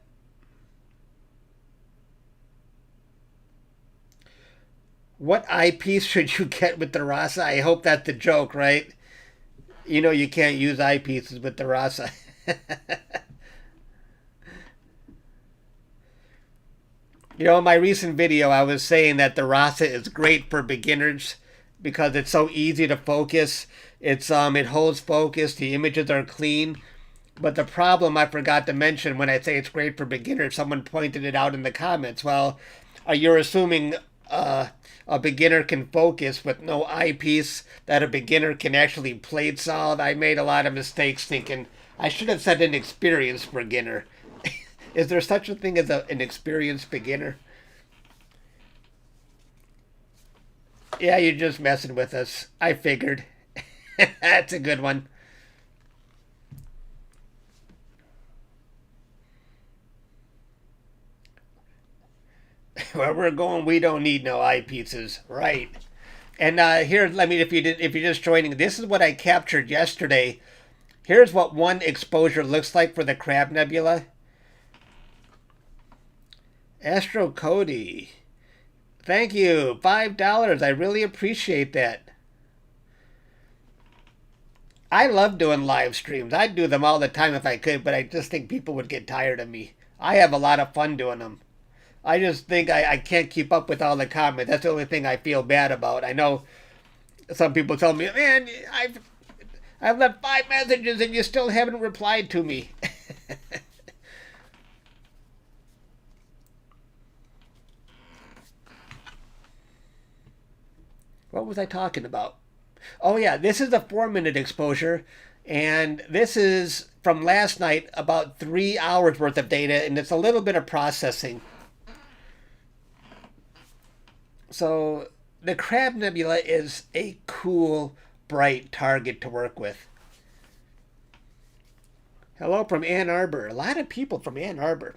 What eyepiece should you get with the RASA? I hope that's the joke, right? You know you can't use eyepieces with the RASA. You know, in my recent video, I was saying that the RASA is great for beginners because it's so easy to focus. It holds focus. The images are clean. But the problem I forgot to mention when I say it's great for beginners, someone pointed it out in the comments. Well, you're assuming a beginner can focus with no eyepiece, that a beginner can actually plate solve. I made a lot of mistakes thinking I should have said an experienced beginner. Is there such a thing as an experienced beginner? Yeah, you're just messing with us. I figured. That's a good one. Where we're going, we don't need no eyepieces, right? And here, I mean, if you're just joining, this is what I captured yesterday. Here's what one exposure looks like for the Crab Nebula. Astro Cody, thank you, $5. I really appreciate that. I love doing live streams. I'd do them all the time if I could, but I just think people would get tired of me. I have a lot of fun doing them. I just think I can't keep up with all the comments. That's the only thing I feel bad about. I know some people tell me, man, I've left 5 messages and you still haven't replied to me. What was I talking about? Oh yeah, this is a 4-minute exposure, and this is from last night, about 3 hours worth of data, and it's a little bit of processing. So the Crab Nebula is a cool, bright target to work with. Hello from Ann Arbor. A lot of people from Ann Arbor.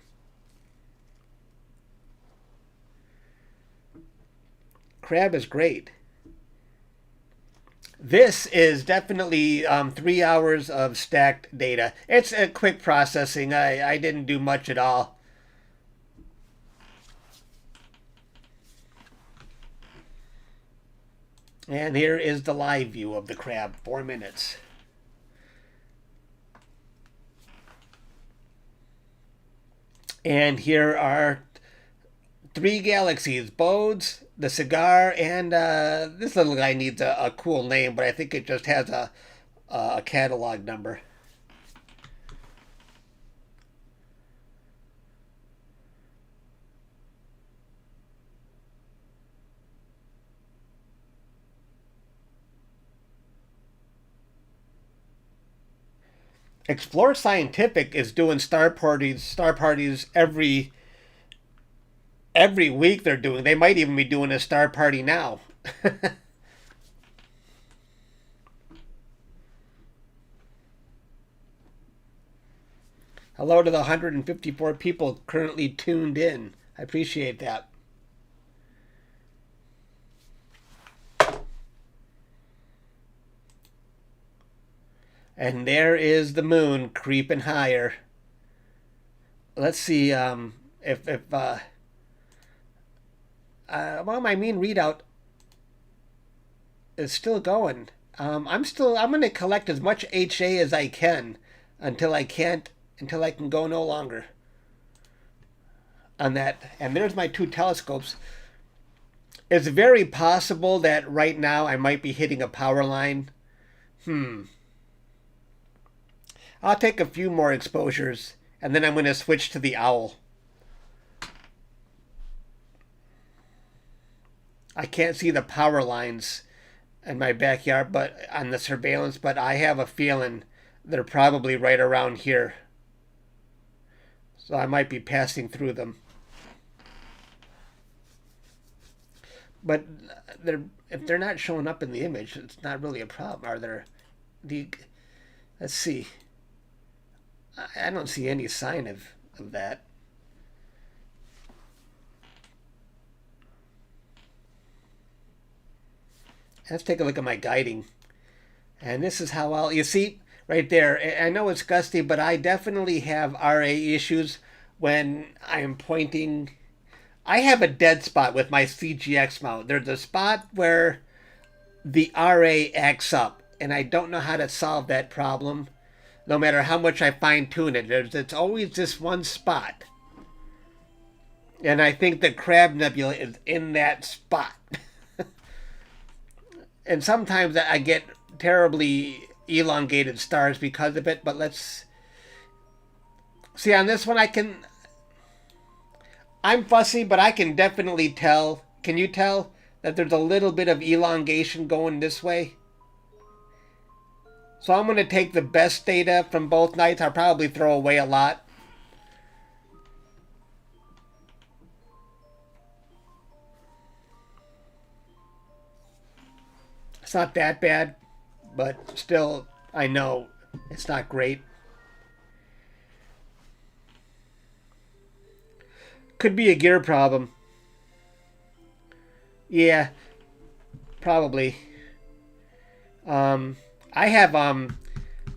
Crab is great. This is definitely 3 hours of stacked data. It's a quick processing. I didn't do much at all. And here is the live view of the crab, 4 minutes. And here are 3 galaxies, Bodes, the cigar, and this little guy needs a cool name, but I think it just has a catalog number. Explore Scientific is doing star parties every week they're doing. They might even be doing a star party now. Hello to the 154 people currently tuned in. I appreciate that. And there is the moon creeping higher. Let's see well, my mean readout is still going. I'm going to collect as much HA as I can until I can go no longer on that. And there's my 2 telescopes. It's very possible that right now I might be hitting a power line. I'll take a few more exposures, and then I'm going to switch to the owl. I can't see the power lines in my backyard, but on the surveillance, but I have a feeling they're probably right around here. So I might be passing through them. But if they're not showing up in the image, it's not really a problem. Are there? Let's see. I don't see any sign of that. Let's take a look at my guiding. And this is how you see right there. I know it's gusty, but I definitely have RA issues when I'm pointing. I have a dead spot with my CGX mount. There's a spot where the RA acts up, and I don't know how to solve that problem. No matter how much I fine tune it, it's always this one spot. And I think the Crab Nebula is in that spot. And sometimes I get terribly elongated stars because of it, but let's see. On this one, I'm fussy, but I can definitely tell. Can you tell that there's a little bit of elongation going this way? So I'm going to take the best data from both nights. I'll probably throw away a lot. It's not that bad, but still, I know it's not great. Could be a gear problem. Yeah, probably. I have an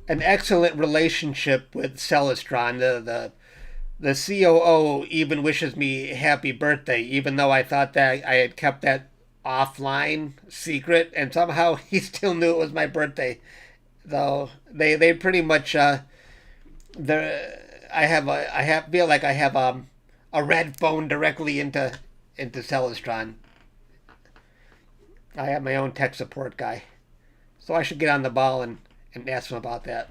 excellent relationship with Celestron. The COO even wishes me happy birthday, even though I thought that I had kept that offline secret, and somehow he still knew it was my birthday. So they pretty much I feel like I have a red phone directly into Celestron. I have my own tech support guy, so I should get on the ball and ask him about that.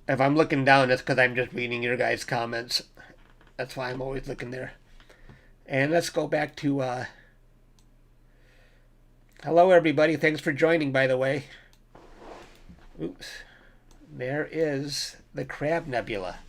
If I'm looking down, it's because I'm just reading your guys' comments. That's why I'm always looking there. And let's go back to... Hello, everybody. Thanks for joining, by the way. Oops. There is the Crab Nebula.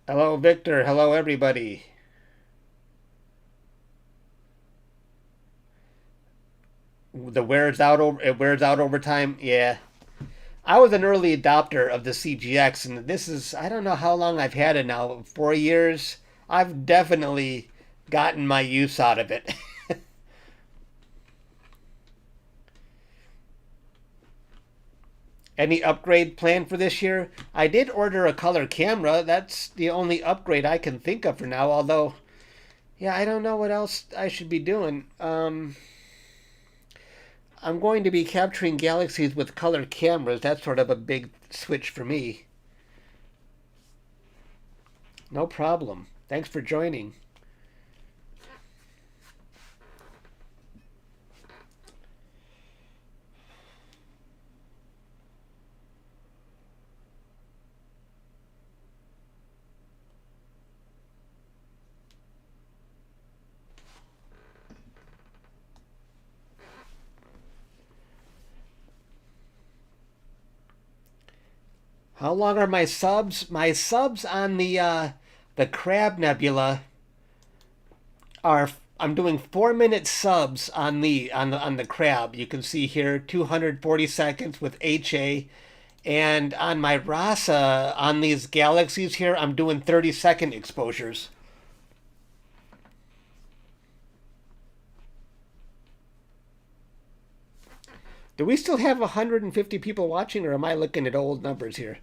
Hello, Victor. Hello, everybody. It wears out over time. Yeah. I was an early adopter of the CGX, and this is, I don't know how long I've had it now, 4 years. I've definitely gotten my use out of it. Any upgrade planned for this year? I did order a color camera. That's the only upgrade I can think of for now, although, yeah, I don't know what else I should be doing. I'm going to be capturing galaxies with color cameras. That's sort of a big switch for me. No problem. Thanks for joining. How long are my subs? My subs on the Crab Nebula are, I'm doing 4-minute subs on the Crab. You can see here 240 seconds with HA, and on my RASA on these galaxies here, I'm doing 30-second exposures. Do we still have 150 people watching, or am I looking at old numbers here?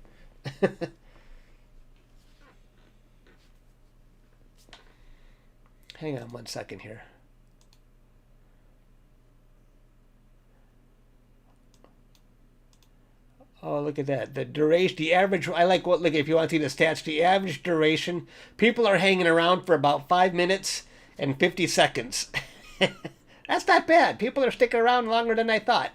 Hang on 1 second here. look at that. The duration, the average, I like what, look, if you want to see the stats, the average duration, people are hanging around for about 5 minutes and 50 seconds. That's not bad. People are sticking around longer than I thought.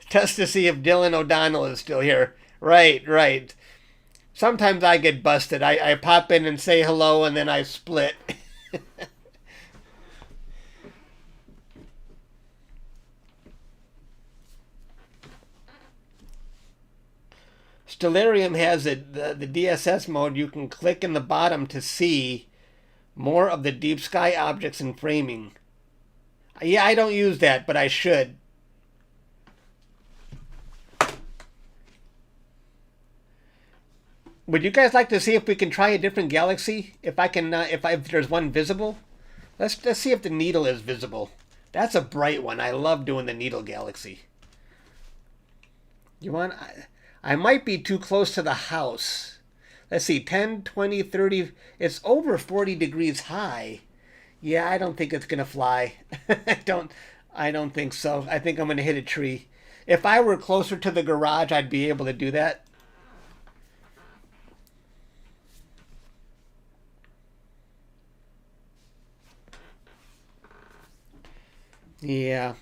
Just to see if Dylan O'Donnell is still here. Right, right. Sometimes I get busted. I pop in and say hello and then I split. Stellarium has the DSS mode. You can click in the bottom to see more of the deep sky objects and framing. Yeah, I don't use that, but I should. Would you guys like to see if we can try a different galaxy? If I can, if there's one visible, let's see if the needle is visible. That's a bright one. I love doing the needle galaxy. You want? I might be too close to the house. Let's see, 10, 20, 30. It's over 40 degrees high. Yeah, I don't think it's gonna fly. I don't think so. I think I'm gonna hit a tree. If I were closer to the garage, I'd be able to do that. Yeah.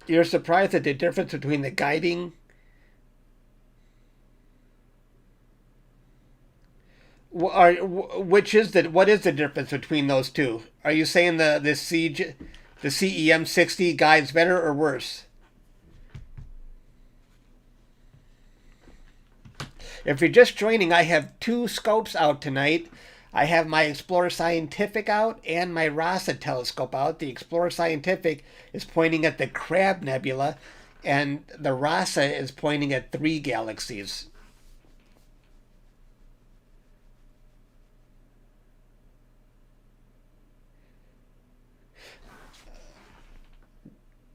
You're surprised at the difference between the guiding. What is the difference between those two? Are you saying the CEM60 guides better or worse? If you're just joining, I have 2 scopes out tonight. I have my Explorer Scientific out and my RASA telescope out. The Explorer Scientific is pointing at the Crab Nebula, and the RASA is pointing at 3 galaxies.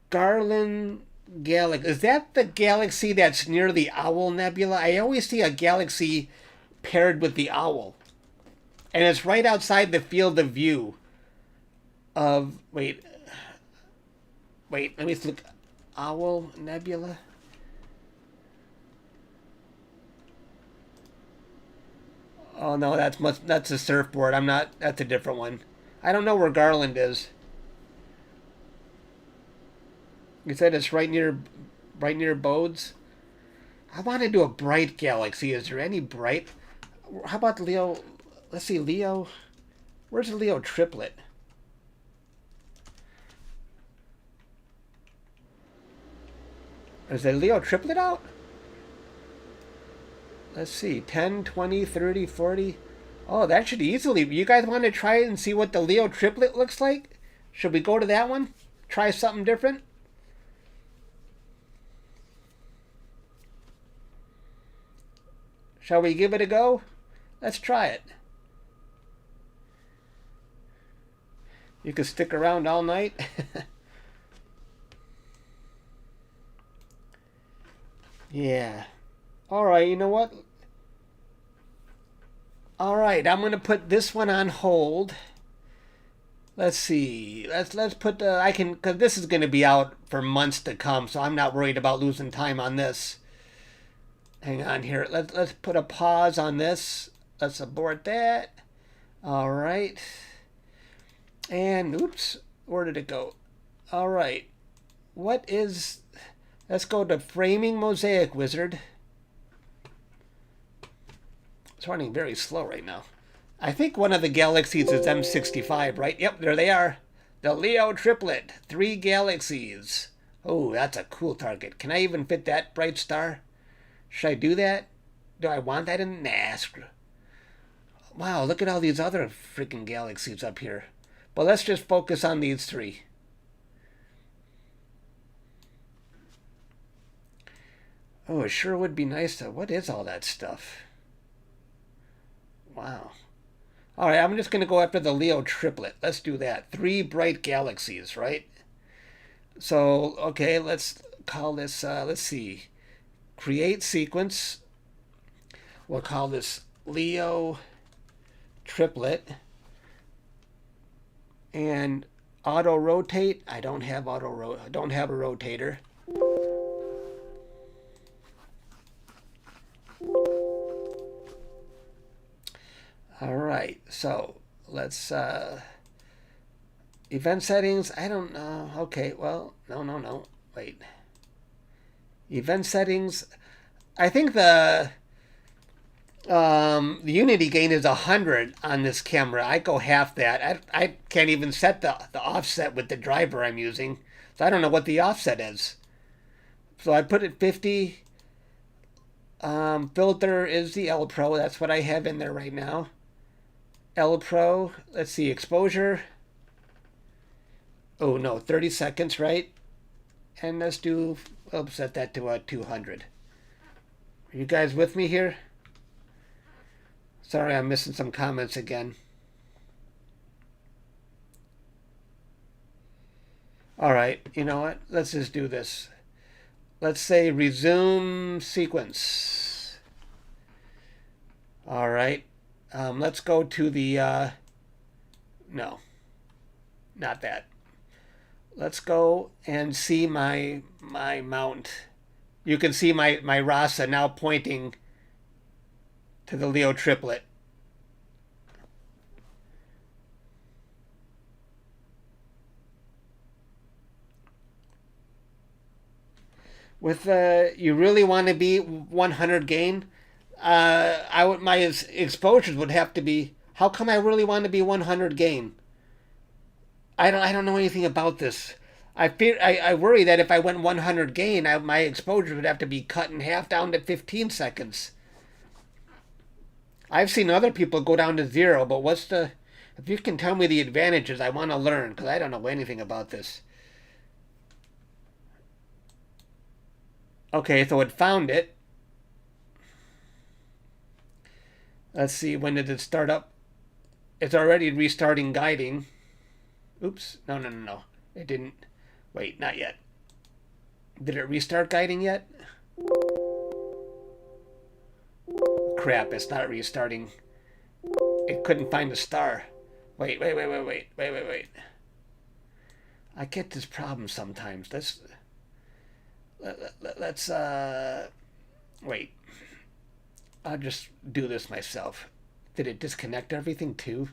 Garland Galaxy. Is that the galaxy that's near the Owl Nebula? I always see a galaxy paired with the owl. And it's right outside the field of view of... Wait, let me look. Owl Nebula? Oh, no, that's a surfboard. That's a different one. I don't know where Garland is. You said it's right near Bodes? I want to do a bright galaxy. Is there any bright? How about Leo? Let's see, Leo. Where's the Leo Triplet? Is the Leo Triplet out? Let's see, 10, 20, 30, 40. Oh, that should easily... You guys want to try it and see what the Leo Triplet looks like? Should we go to that one? Try something different? Shall we give it a go? Let's try it. You can stick around all night. Yeah. Alright, you know what? Alright, I'm going to put this one on hold. Let's see. Let's put the... because this is going to be out for months to come, so I'm not worried about losing time on this. Hang on here. Let's put a pause on this. Let's abort that. Alright. And, oops, where did it go? All right. Let's go to Framing Mosaic Wizard. It's running very slow right now. I think one of the galaxies is M65, right? Yep, there they are. The Leo Triplet, 3 galaxies. Oh, that's a cool target. Can I even fit that bright star? Should I do that? Do I want that in? Nah. Wow, look at all these other freaking galaxies up here. But let's just focus on these 3. Oh, it sure would be nice to... What is all that stuff? Wow. All right, I'm just going to go after the Leo Triplet. Let's do that. 3 bright galaxies, right? So, okay, let's call this... let's see. create sequence. We'll call this Leo Triplet. And auto rotate. I don't have a rotator. All right, so let's event settings. I don't know. Okay, well, no. Wait. Event settings. I think the unity gain is 100 on this camera. I go half that. I can't even set the offset with the driver I'm using, so I don't know what the offset is. So I put it 50. Filter is the L Pro. That's what I have in there right now. L Pro. Let's see, exposure. Oh no, 30 seconds, right? And let's do. I'll set that to 200. Are you guys with me here? Sorry, I'm missing some comments again. All right, you know what? Let's just do this. Let's say resume sequence. All right. Let's go to the, no, not that. Let's go and see my mount. You can see my RASA now pointing to the Leo Triplet. With you really want to be 100 gain, my exposures would have to be. How come I really want to be 100 gain? I don't know anything about this. I worry that if I went 100 gain, my exposure would have to be cut in half down to 15 seconds. I've seen other people go down to 0, but if you can tell me the advantages, I want to learn, because I don't know anything about this. Okay, so it found it. Let's see, when did it start up? It's already restarting guiding. Oops, no. It didn't. Wait, not yet. Did it restart guiding yet? Crap, it's not restarting. It couldn't find the star. Wait. I get this problem sometimes. Let's wait. I'll just do this myself. Did it disconnect everything too?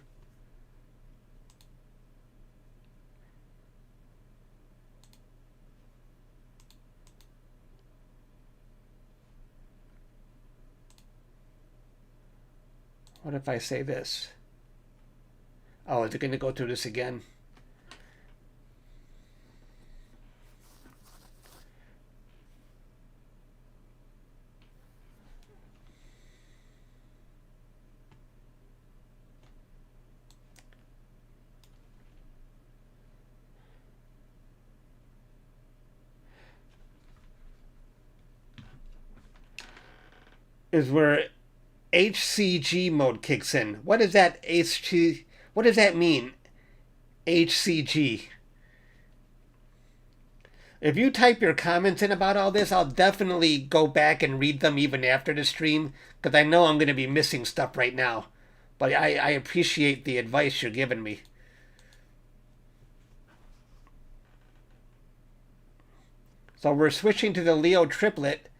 What if I say this? Oh, is it going to go through this again? Is where HCG mode kicks in. What does that What does that mean? HCG. If you type your comments in about all this, I'll definitely go back and read them even after the stream, because I know I'm going to be missing stuff right now. But I appreciate the advice you're giving me. So we're switching to the Leo Triplet.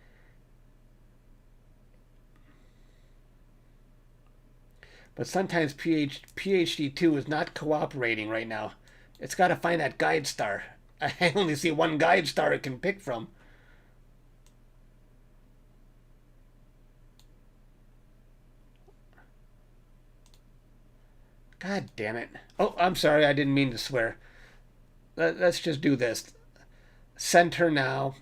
But sometimes PhD2 is not cooperating right now. It's got to find that guide star. I only see one guide star it can pick from. God damn it. Oh, I'm sorry. I didn't mean to swear. Let's just do this. Center now.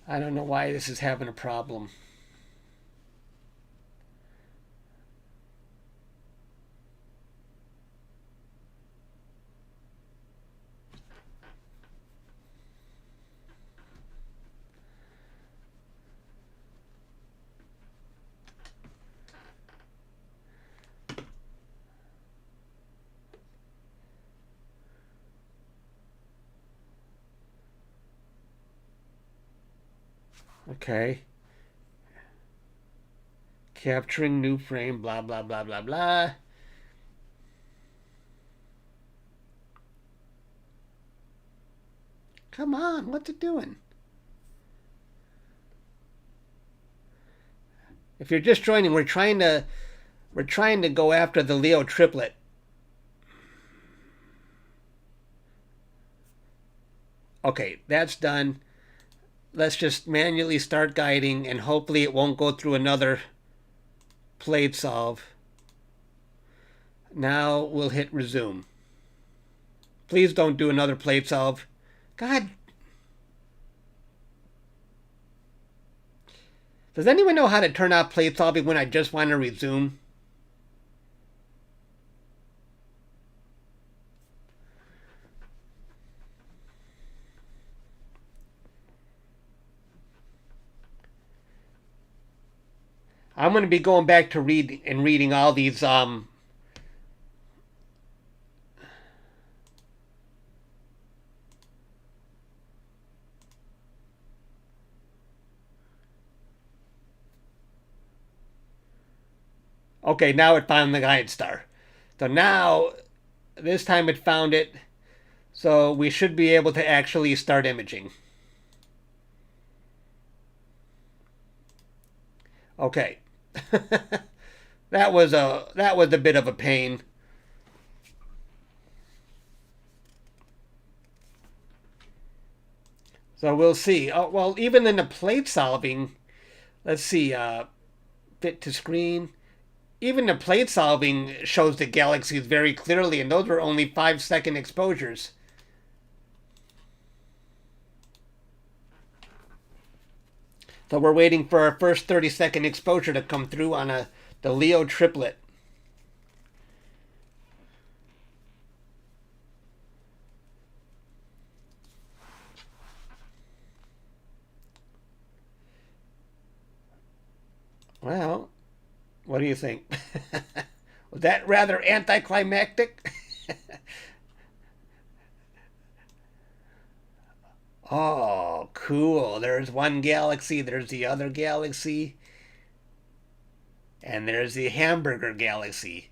I don't know why this is having a problem. Okay. Capturing new frame, blah, blah, blah, blah, blah. Come on, what's it doing? If you're just joining, we're trying to go after the Leo triplet. Okay, that's done. Let's just manually start guiding, and hopefully it won't go through another plate solve. Now we'll hit resume. Please don't do another plate solve. God. Does anyone know how to turn off plate solving when I just want to resume? I'm going to be going back to reading all these Okay, now it found the guide star. So now, this time it found it. So we should be able to actually start imaging. Okay. that was a bit of a pain. So we'll see. Oh, well, even in the plate solving, let's see, fit to screen. Even the plate solving shows the galaxies very clearly, and those were only 5-second exposures. So we're waiting for our first 30-second exposure to come through on the Leo triplet. Well, what do you think? Was that rather anticlimactic? Oh, cool. There's one galaxy, there's the other galaxy, and there's the hamburger galaxy.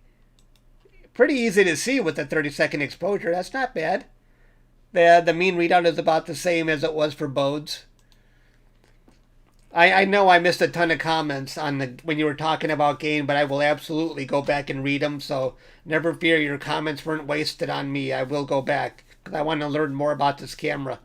Pretty easy to see with the 30-second exposure. That's not bad. The mean readout is about the same as it was for Bode's. I know I missed a ton of comments on when you were talking about gain, but I will absolutely go back and read them. So never fear, your comments weren't wasted on me. I will go back because I want to learn more about this camera.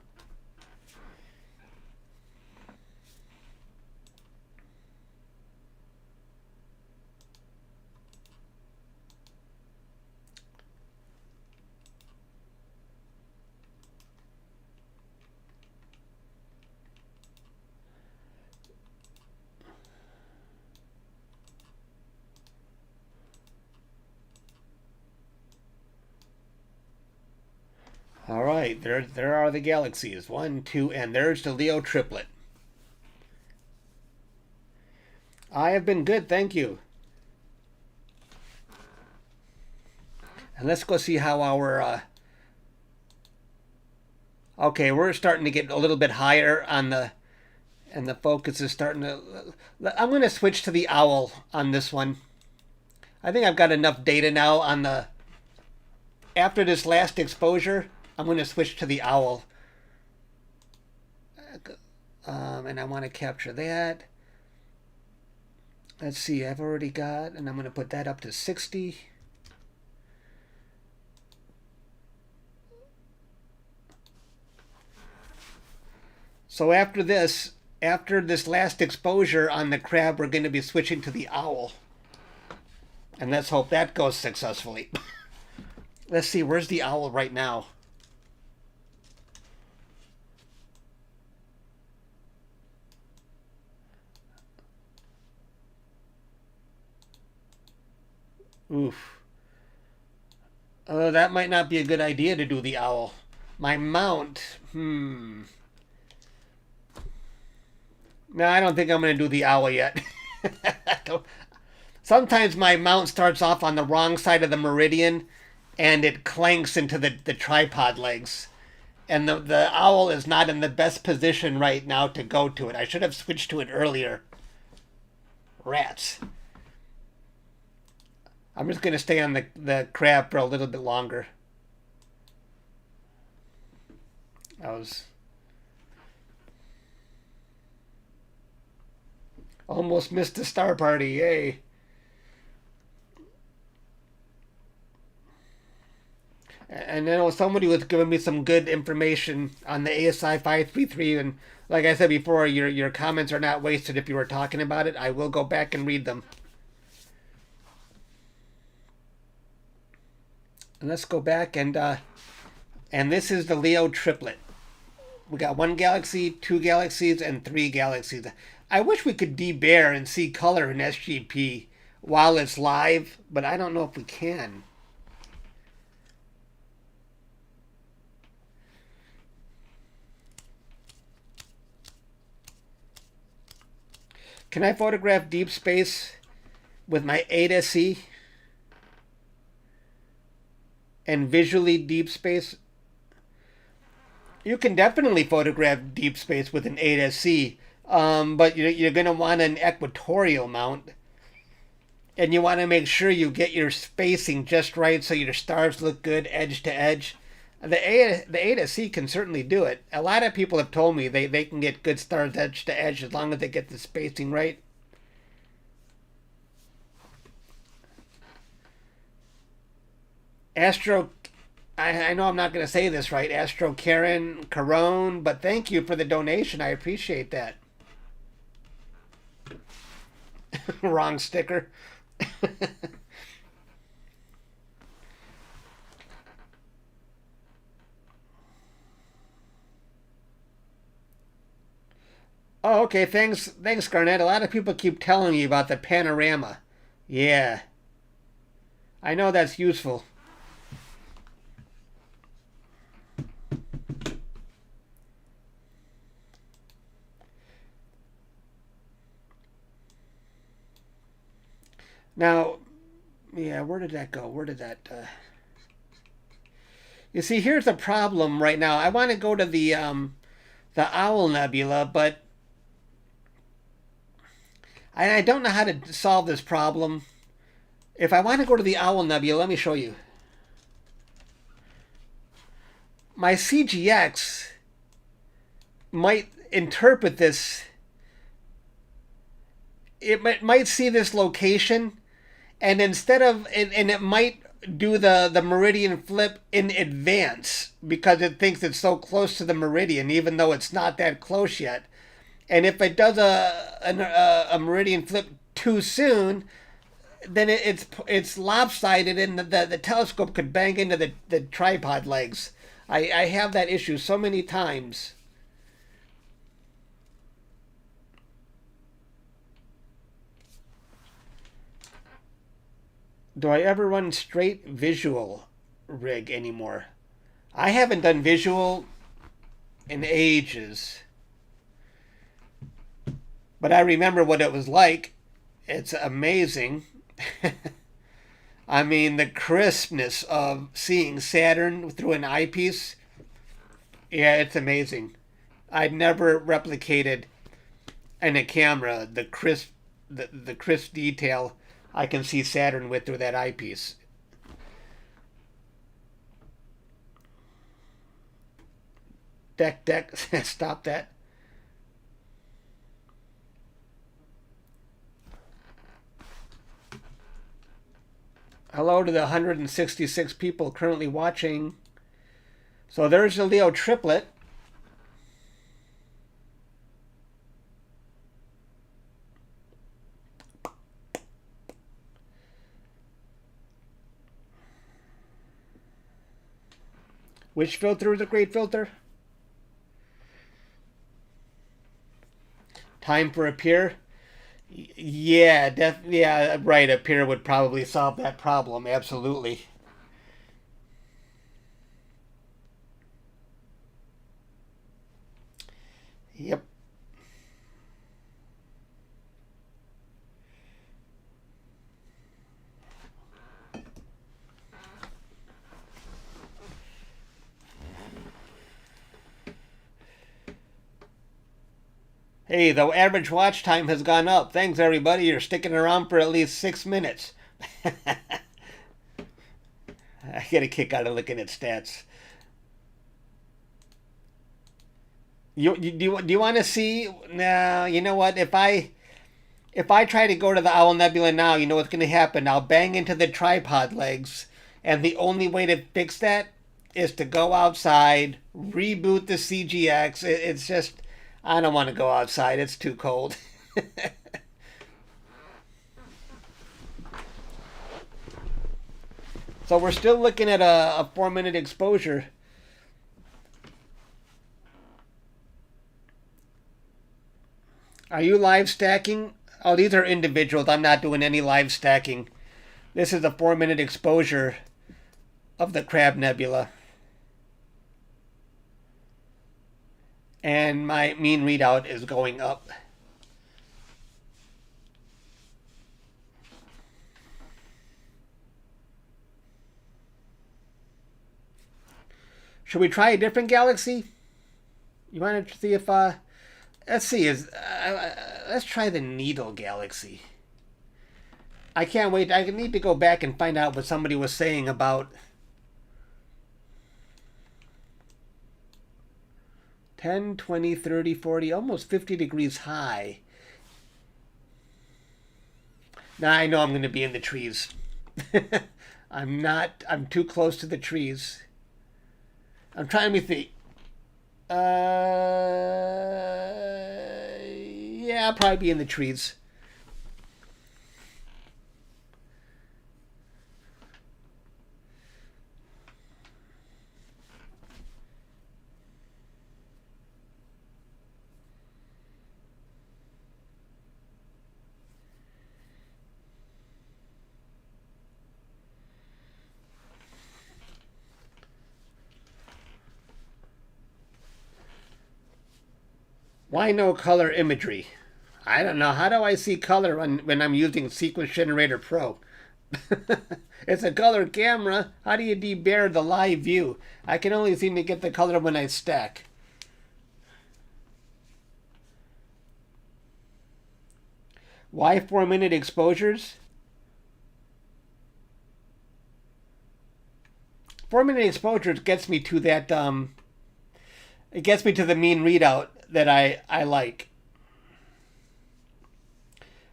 All right, there are the galaxies. 1, 2, and there's the Leo triplet. I have been good, thank you. And let's go see how our... Okay, we're starting to get a little bit higher on the... And the focus is starting to... I'm going to switch to the owl on this one. I think I've got enough data now on the... After this last exposure, I'm going to switch to the owl. And I want to capture that. Let's see, I've already got... And I'm going to put that up to 60. So after this last exposure on the crab, we're going to be switching to the owl. And let's hope that goes successfully. Let's see, where's the owl right now? Oof. Oh, that might not be a good idea to do the owl. My mount, No, I don't think I'm going to do the owl yet. Sometimes my mount starts off on the wrong side of the Meridian, and it clanks into the tripod legs. and the owl is not in the best position right now to go to it. I should have switched to it earlier. Rats. I'm just going to stay on the crab for a little bit longer. I was almost missed the star party. Yay. And I know somebody was giving me some good information on the ASI 533, and like I said before, your comments are not wasted if you were talking about it. I will go back and read them. And let's go back and this is the Leo triplet. We got 1 galaxy, 2 galaxies, and 3 galaxies. I wish we could debear and see color in SGP while it's live, but I don't know if we can. Can I photograph deep space with my ASI and visually deep space? You can definitely photograph deep space with an ASI, but you're going to want an equatorial mount. And you want to make sure you get your spacing just right so your stars look good edge to edge. The ASI can certainly do it. A lot of people have told me they can get good stars edge to edge as long as they get the spacing right. I know I'm not going to say this right, Astro Karen Carone, but thank you for the donation. I appreciate that. Wrong sticker. Oh, okay. Thanks, Garnett. A lot of people keep telling me about the panorama. Yeah, I know that's useful. Now, yeah, where did that go? Where did that... You see, here's the problem right now. I want to go to the Owl Nebula, but I don't know how to solve this problem. If I want to go to the Owl Nebula, let me show you. My CGX might interpret this. It might see this location, and instead of, and it might do the Meridian flip in advance because it thinks it's so close to the Meridian, even though it's not that close yet. And if it does a Meridian flip too soon, then it's lopsided, and the telescope could bang into the tripod legs. I have that issue so many times. Do I ever run straight visual rig anymore? I haven't done visual in ages. But I remember what it was like. It's amazing. I mean, the crispness of seeing Saturn through an eyepiece. Yeah, it's amazing. I'd never replicated in a camera the crisp detail I can see Saturn with through that eyepiece. Deck, stop that. Hello to the 166 people currently watching. So there's the Leo triplet. Which filter is a great filter? Time for appear? Yeah, yeah, right. Appear would probably solve that problem. Absolutely. Yep. Hey, the average watch time has gone up. Thanks, everybody. You're sticking around for at least 6 minutes. I get a kick out of looking at stats. Do you want to see? Nah, you know what? If I try to go to the Owl Nebula now, you know what's going to happen? I'll bang into the tripod legs, and the only way to fix that is to go outside, reboot the CGX. It's just, I don't want to go outside. It's too cold. So we're still looking at a 4-minute exposure. Are you live stacking? Oh, these are individuals. I'm not doing any live stacking. This is a 4-minute exposure of the Crab Nebula. And my mean readout is going up. Should we try a different galaxy? You want to see if let's see, let's try the Needle Galaxy. I can't wait. I need to go back and find out what somebody was saying about 10, 20, 30, 40, almost 50 degrees high. Now I know I'm going to be in the trees. I'm not. I'm too close to the trees. I'm trying to think. Yeah, I'll probably be in the trees. Why no color imagery? I don't know. How do I see color when I'm using Sequence Generator Pro? It's a color camera. How do you debar the live view? I can only seem to get the color when I stack. Why 4-minute exposures? 4-minute exposures gets me to that it gets me to the mean readout that I like.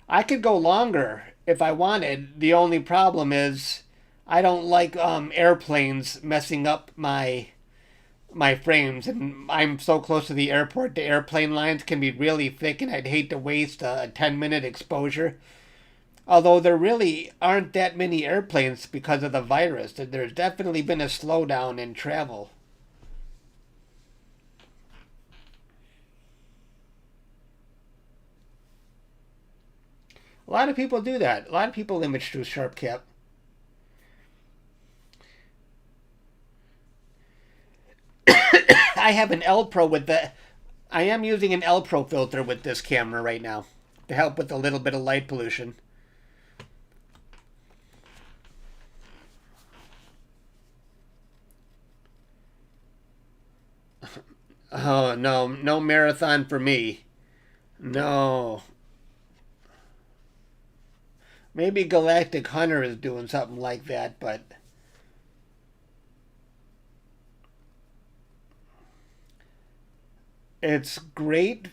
I could go longer if I wanted. The only problem is I don't like airplanes messing up my frames, and I'm so close to the airport. The airplane lines can be really thick, and I'd hate to waste a 10-minute exposure. Although there really aren't that many airplanes because of the virus. There's definitely been a slowdown in travel. A lot of people do that. A lot of people image through SharpCap. I have an L Pro with the... I am using an L Pro filter with this camera right now to help with a little bit of light pollution. Oh, no. No marathon for me. No. Maybe Galactic Hunter is doing something like that, but... It's great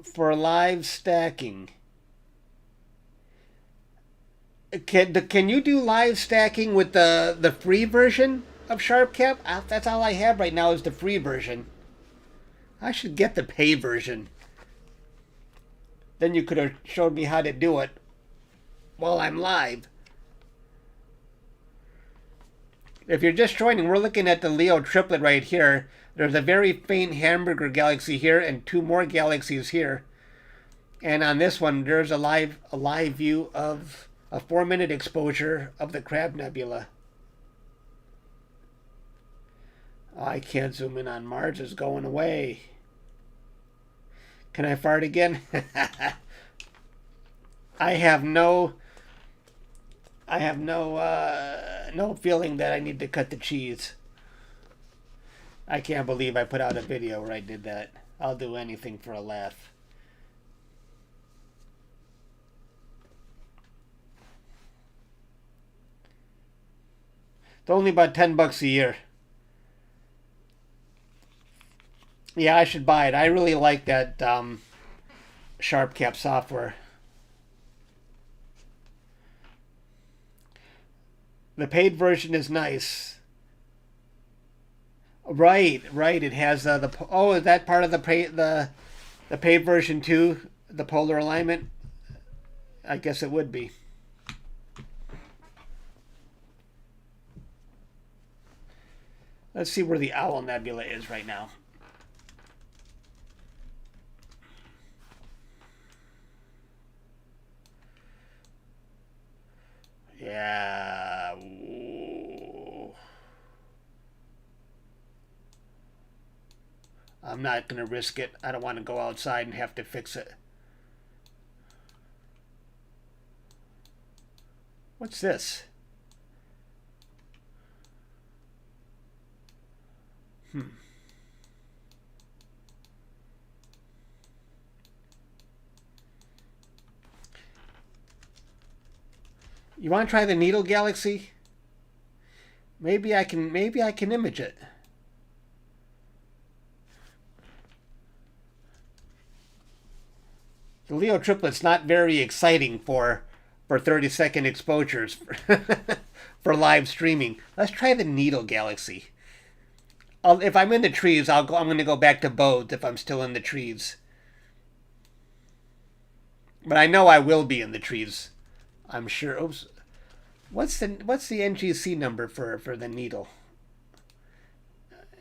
for live stacking. Can you do live stacking with the free version of SharpCap? That's all I have right now is the free version. I should get the pay version. Then you could have showed me how to do it while I'm live. If you're just joining, we're looking at the Leo triplet right here. There's a very faint hamburger galaxy here and 2 more galaxies here. And on this one, there's a live view of a 4-minute exposure of the Crab Nebula. Oh, I can't zoom in on Mars. It's going away. Can I fart again? I have no feeling that I need to cut the cheese. I can't believe I put out a video where I did that. I'll do anything for a laugh. only about $10 a year. Yeah, I should buy it. I really like that SharpCap software. The paid version is nice. Right. It has oh, is that part of the paid version too? The polar alignment. I guess it would be. Let's see where the Owl Nebula is right now. Yeah. Ooh. I'm not going to risk it. I don't want to go outside and have to fix it. What's this? You want to try the needle galaxy? Maybe I can image it. The Leo triplet's not very exciting for 30-second exposures for live streaming. Let's try the needle galaxy. If I'm in the trees, I'm going to go back to bows if I'm still in the trees. But I know I will be in the trees. I'm sure. Oops. What's the NGC number for the needle?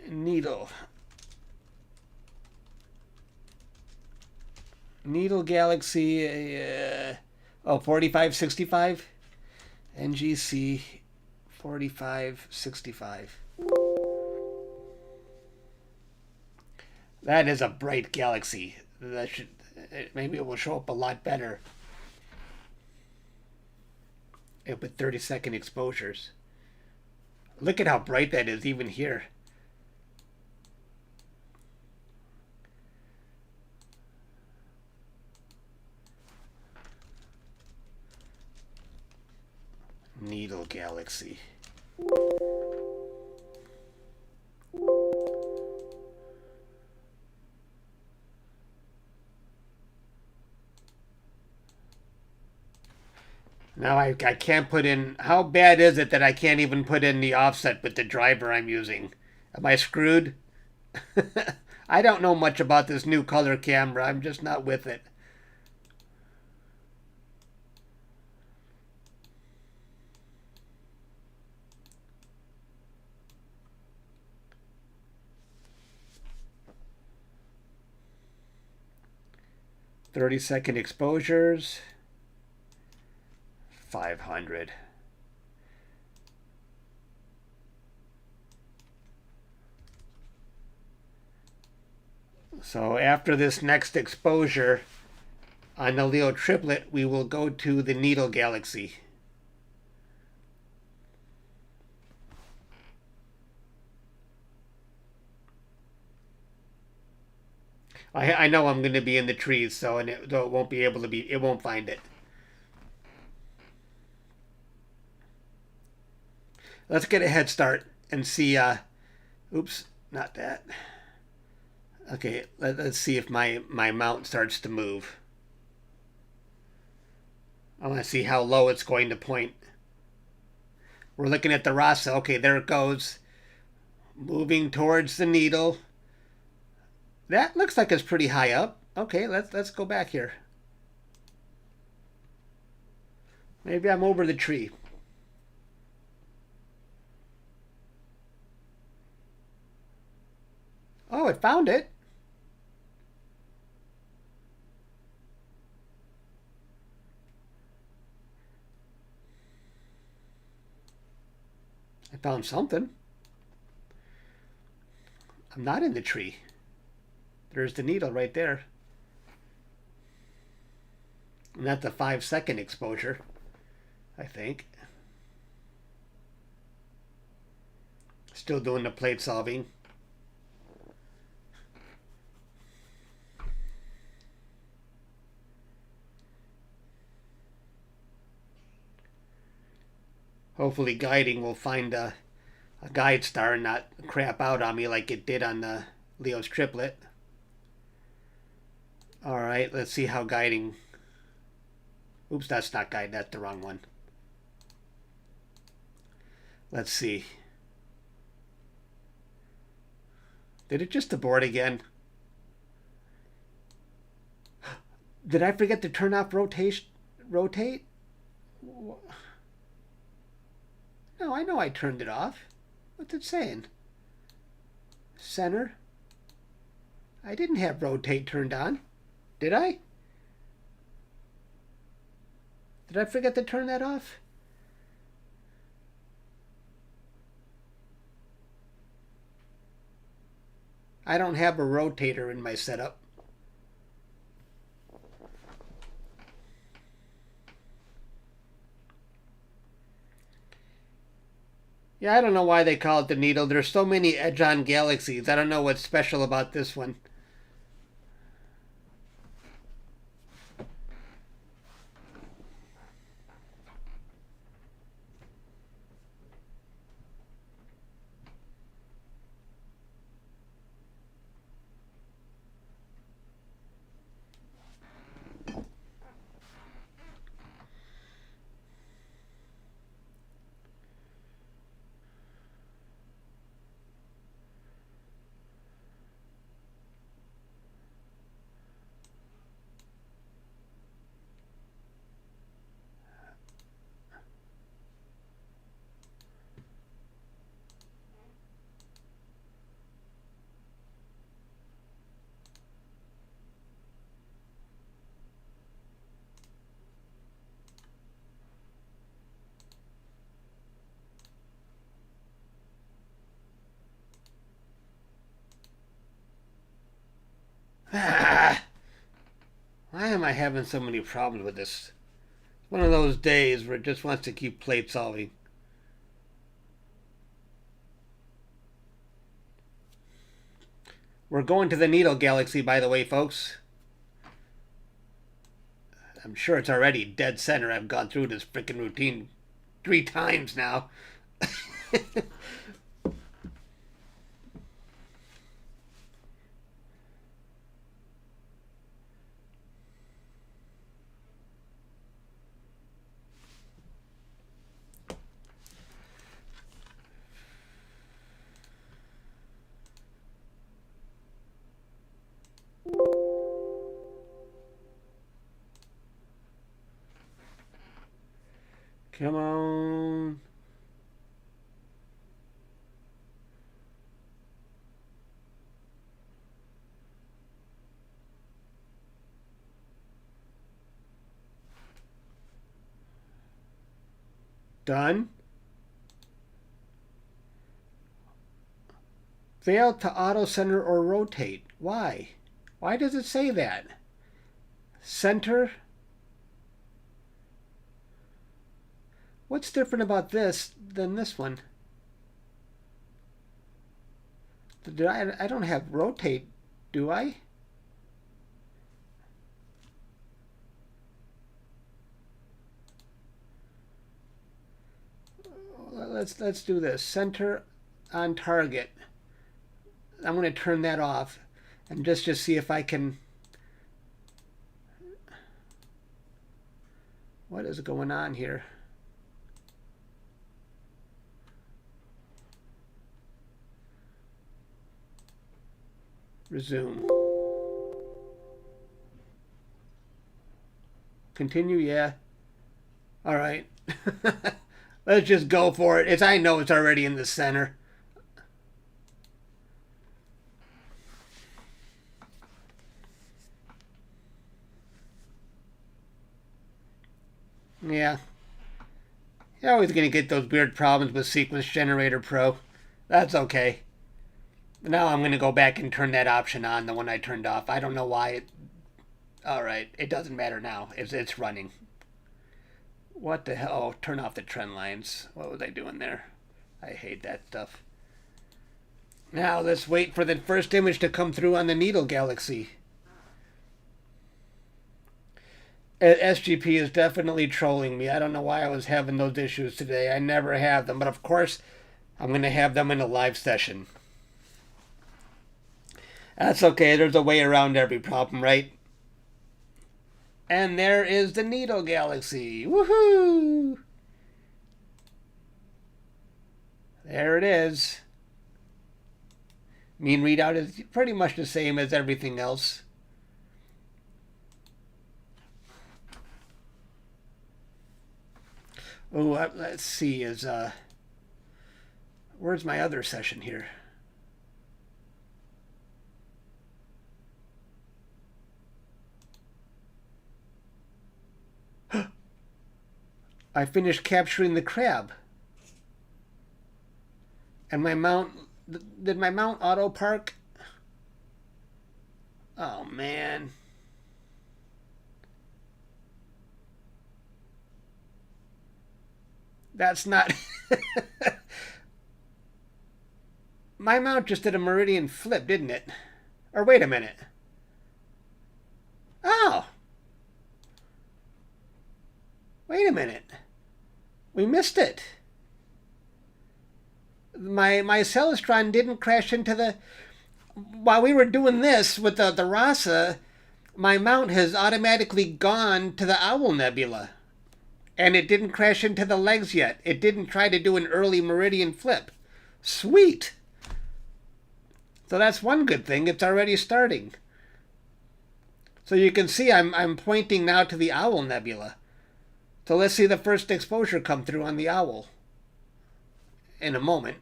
Needle Galaxy. 4565. NGC 4565. That is a bright galaxy. Maybe it will show up a lot better with 30-second exposures. Look at how bright that is even here. Needle galaxy. Now I can't put in... How bad is it that I can't even put in the offset with the driver I'm using? Am I screwed? I don't know much about this new color camera. I'm just not with it. "30-second exposures. 500. So after this next exposure on the Leo triplet, we will go to the needle galaxy. I know I'm going to be in the trees, so it won't be able to be. It won't find it. Let's get a head start and see. Oops, not that. Okay, let's see if my mount starts to move. I want to see how low it's going to point. We're looking at the RASA. Okay, there it goes. Moving towards the needle. That looks like it's pretty high up. Okay, let's go back here. Maybe I'm over the tree. Oh, it found it. I found something. I'm not in the tree. There's the needle right there. And that's a 5-second exposure, I think. Still doing the plate solving. Hopefully guiding will find a guide star and not crap out on me like it did on the Leo's Triplet. Alright, let's see how guiding... Oops, that's not guide, that's the wrong one. Let's see. Did it just abort again? Did I forget to turn off rotate? No, I know I turned it off. What's it saying? Center? I didn't have rotate turned on. Did I? Did I forget to turn that off? I don't have a rotator in my setup. Yeah, I don't know why they call it the needle. There's so many edge-on galaxies. I don't know what's special about this one. Why am I having so many problems with this? One of those days where it just wants to keep plate solving. We're going to the needle galaxy, by the way, folks. I'm sure it's already dead center. I've gone through this freaking routine 3 times now. Come on. Done. Fail to auto center or rotate. Why? Why does it say that? Center. What's different about this than this one? I don't have rotate, do I? Let's do this. Center on target. I'm going to turn that off and just see if I can. What is going on here? Resume. Continue, yeah. All right. Let's just go for it. I know it's already in the center. Yeah. You're always going to get those weird problems with Sequence Generator Pro. That's okay. Now I'm going to go back and turn that option on, the one I turned off. I don't know why it... Alright, it doesn't matter now. It's running. What the hell? Oh, turn off the trend lines. What was I doing there? I hate that stuff. Now let's wait for the first image to come through on the needle galaxy. SGP is definitely trolling me. I don't know why I was having those issues today. I never have them. But of course, I'm going to have them in a live session. That's okay. There's a way around every problem, right? And there is the needle galaxy. Woohoo! There it is. Mean readout is pretty much the same as everything else. Oh, let's see. Where's my other session here? I finished capturing the crab. And my mount... Did my mount auto park? Oh, man. That's not... My mount just did a Meridian flip, didn't it? Or wait a minute. Oh. Wait a minute. We missed it. My Celestron didn't crash into the... While we were doing this with the RASA, my mount has automatically gone to the Owl Nebula. And it didn't crash into the legs yet. It didn't try to do an early Meridian flip. Sweet! So that's one good thing. It's already starting. So you can see I'm pointing now to the Owl Nebula. So let's see the first exposure come through on the Owl. In a moment.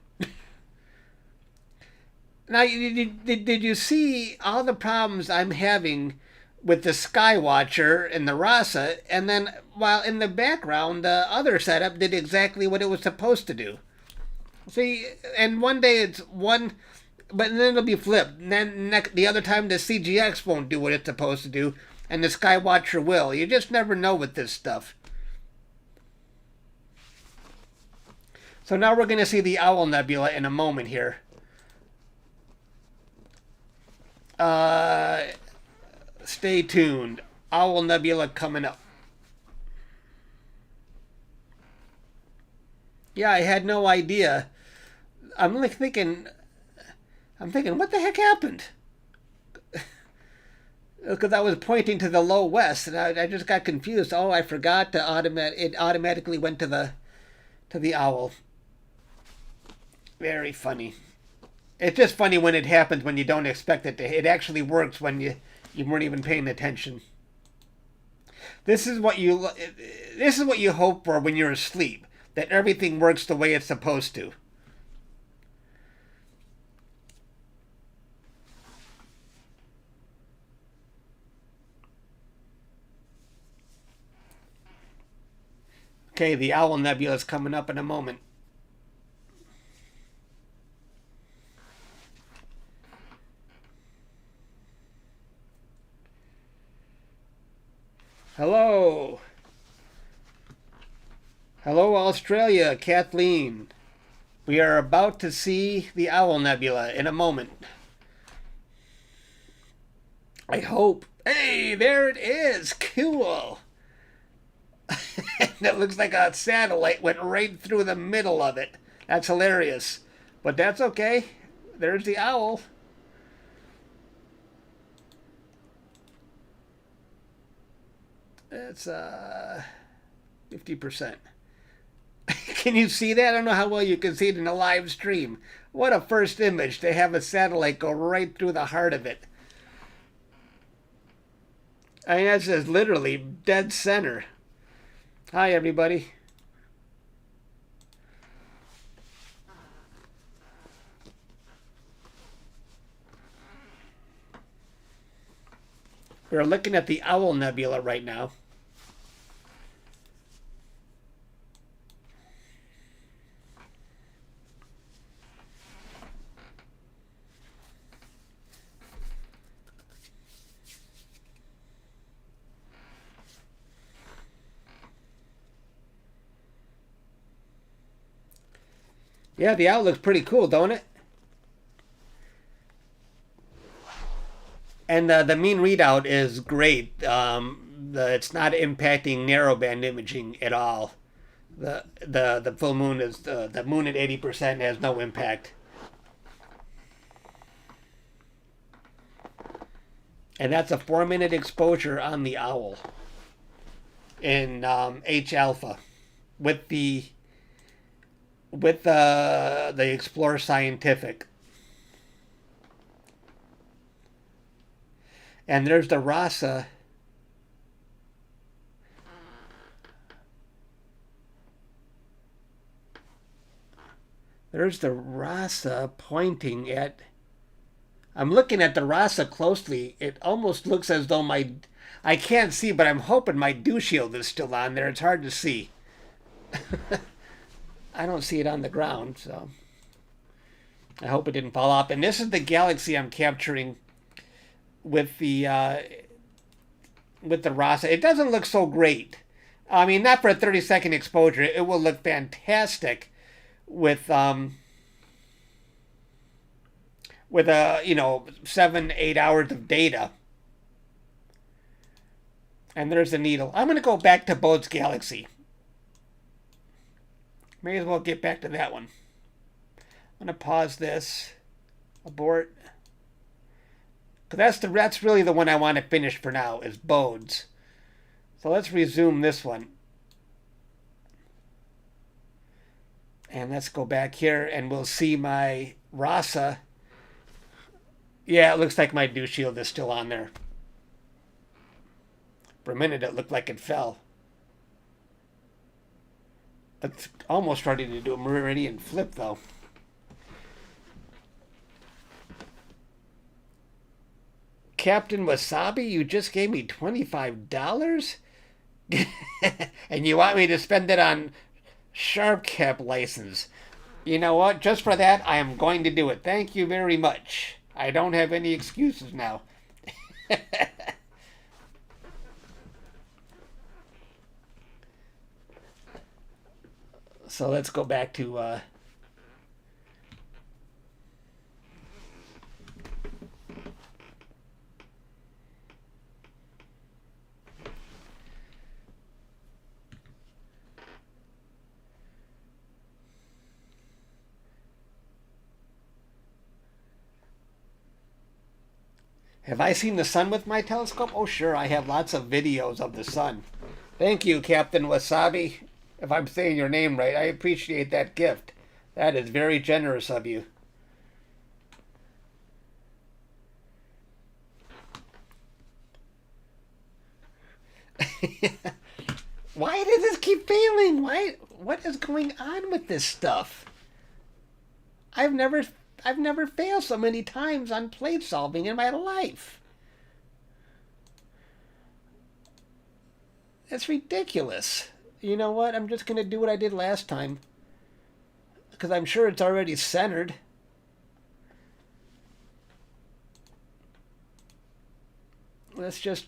Now, did you see all the problems I'm having with the Skywatcher and the RASA, and then while in the background, the other setup did exactly what it was supposed to do? See, and one day it's one, but then it'll be flipped. And then the other time the CGX won't do what it's supposed to do, and the Skywatcher will. You just never know with this stuff. So now we're going to see the Owl Nebula in a moment here. Stay tuned. Owl Nebula coming up. Yeah, I had no idea. I'm thinking, what the heck happened? Because I was pointing to the low west, and I just got confused. Oh, I forgot to it automatically went to the Owl. Very funny. It's just funny when it happens when you don't expect it to. It actually works when you weren't even paying attention. This is what you hope for when you're asleep, that everything works the way it's supposed to. Okay, the Owl Nebula is coming up in a moment. Hello. Hello, Australia, Kathleen. We are about to see the Owl Nebula in a moment. I hope. Hey, there it is. Cool. It looks like a satellite went right through the middle of it. That's hilarious. But that's okay. There's the owl. It's 50%. Can you see that? I don't know how well you can see it in a live stream. What a first image to have a satellite go right through the heart of it. I mean, that's just literally dead center. Hi, everybody. We're looking at the Owl Nebula right now. Yeah, the owl looks pretty cool, don't it? And the mean readout is great. It's not impacting narrowband imaging at all. The full moon is the moon at 80% has no impact. And that's a 4-minute exposure on the owl in H alpha with the Explorer Scientific. And there's the RASA. There's the RASA pointing at... I'm looking at the RASA closely. It almost looks as though I can't see, but I'm hoping my dew shield is still on there. It's hard to see. I don't see it on the ground, so I hope it didn't fall off. And this is the galaxy I'm capturing with the RASA. It doesn't look so great. I mean, not for a 30-second exposure. It will look fantastic with 7-8 hours of data. And there's the needle. I'm going to go back to Bode's Galaxy. May as well get back to that one. I'm going to pause this. Abort. Because that's really the one I want to finish for now, is Bode's. So let's resume this one. And let's go back here and we'll see my RASA. Yeah, it looks like my dew shield is still on there. For a minute it looked like it fell. It's almost starting to do a Meridian flip though. Captain Wasabi, you just gave me $25? And you want me to spend it on SharpCap license. You know what? Just for that, I am going to do it. Thank you very much. I don't have any excuses now. So let's go back to... Have I seen the sun with my telescope? Oh, sure. I have lots of videos of the sun. Thank you, Captain Wasabi. If I'm saying your name right, I appreciate that gift. That is very generous of you. Why does this keep failing? What is going on with this stuff? I've never failed so many times on plate solving in my life. That's ridiculous. You know what? I'm just going to do what I did last time. Because I'm sure it's already centered. Let's just...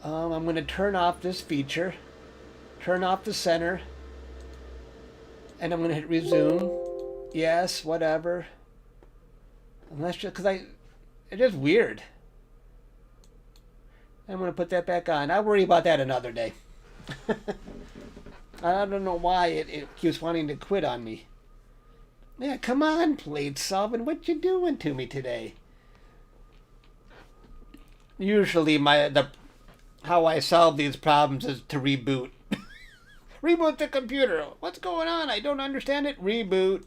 I'm going to turn off this feature. Turn off the center. And I'm going to hit resume. Yes, whatever. And that's just because it's just weird. I'm going to put that back on. I'll worry about that another day. I don't know why it keeps wanting to quit on me. Yeah, come on, plate solving. What you doing to me today? Usually how I solve these problems is to reboot. Reboot the computer. What's going on? I don't understand it. Reboot.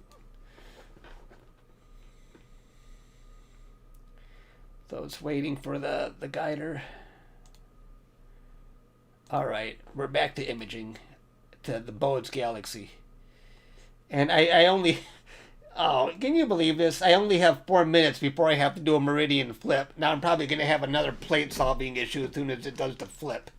So it's waiting for the guider. All right, we're back to imaging, to the Bode's Galaxy. And I only... Oh, can you believe this? I only have 4 minutes before I have to do a Meridian flip. Now I'm probably going to have another plate solving issue as soon as it does the flip.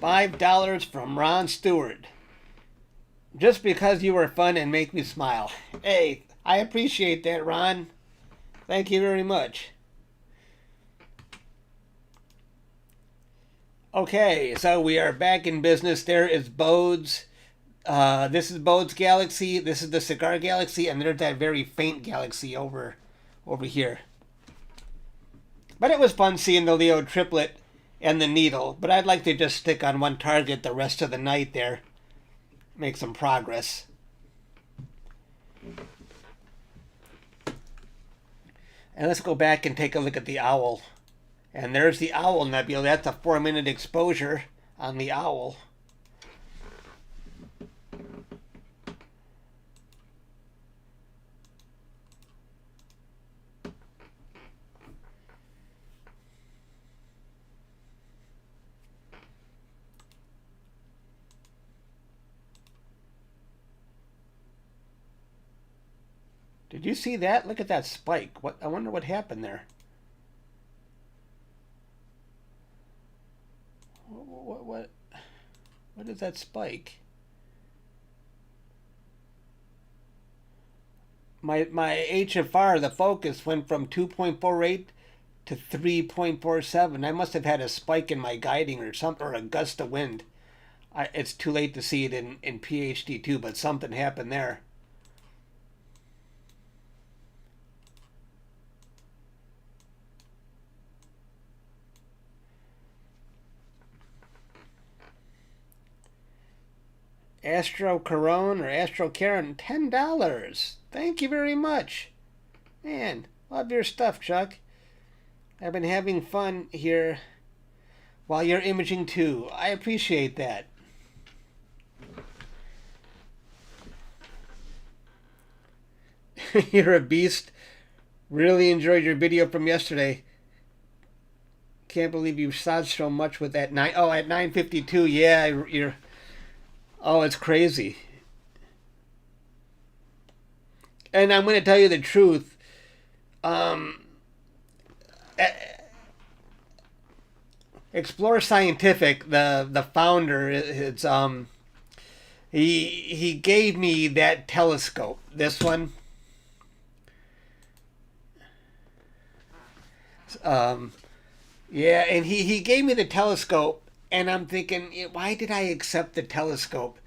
$5 from Ron Stewart. Just because you were fun and make me smile. Hey, I appreciate that, Ron. Thank you very much. Okay, so we are back in business. There is Bode's. This is Bode's galaxy. This is the cigar galaxy, and there's that very faint galaxy over here. But it was fun seeing the Leo triplet and the needle. But I'd like to just stick on one target the rest of the night there. Make some progress. And let's go back and take a look at the owl. And there's the Owl Nebula. That's a 4-minute exposure on the Owl. Did you see that? Look at that spike. What? I wonder what happened there. What is that spike? My HFR, the focus, went from 2.48 to 3.47. I must have had a spike in my guiding or something, or a gust of wind. It's too late to see it in PhD2, but something happened there. Astro Caron or Astro Karen, $10. Thank you very much. Man, love your stuff, Chuck. I've been having fun here while you're imaging too. I appreciate that. You're a beast. Really enjoyed your video from yesterday. Can't believe you shot so much with that at 9:52. Yeah, you're. Oh, it's crazy. And I'm going to tell you the truth. Explore Scientific, the founder, he gave me that telescope. This one. Yeah, and he gave me the telescope. And I'm thinking, why did I accept the telescope?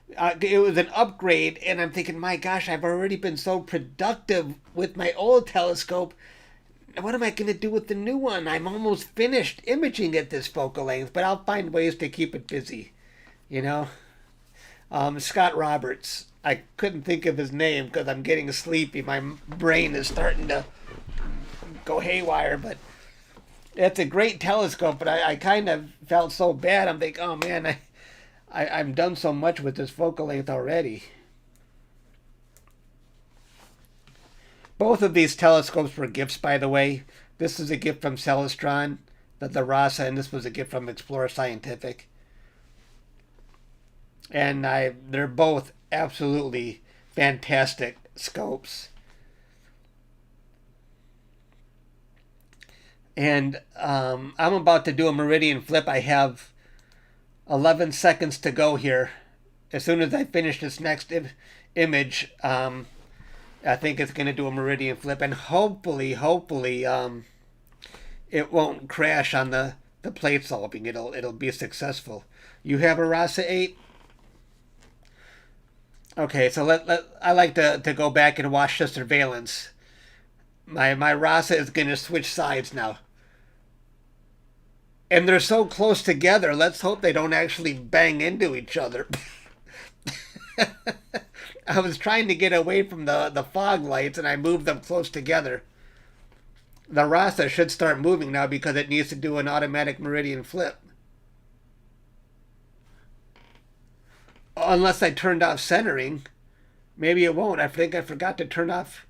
It was an upgrade, and I'm thinking, my gosh, I've already been so productive with my old telescope. What am I going to do with the new one? I'm almost finished imaging at this focal length, but I'll find ways to keep it busy, you know? Scott Roberts. I couldn't think of his name because I'm getting sleepy. My brain is starting to go haywire, but... It's a great telescope, but I kind of felt so bad. I'm thinking, oh man, I've done so much with this focal length already. Both of these telescopes were gifts, by the way. This is a gift from Celestron, the RASA, and this was a gift from Explore Scientific. And they're both absolutely fantastic scopes. And I'm about to do a Meridian flip. I have 11 seconds to go here. As soon as I finish this next image, I think it's going to do a Meridian flip. And hopefully, it won't crash on the plate solving. It'll be successful. You have a RASA 8? Okay, so I like to go back and watch the surveillance. My RASA is going to switch sides now. And they're so close together. Let's hope they don't actually bang into each other. I was trying to get away from the fog lights, and I moved them close together. The RASA should start moving now because it needs to do an automatic Meridian flip. Unless I turned off centering. Maybe it won't. I think I forgot to turn off...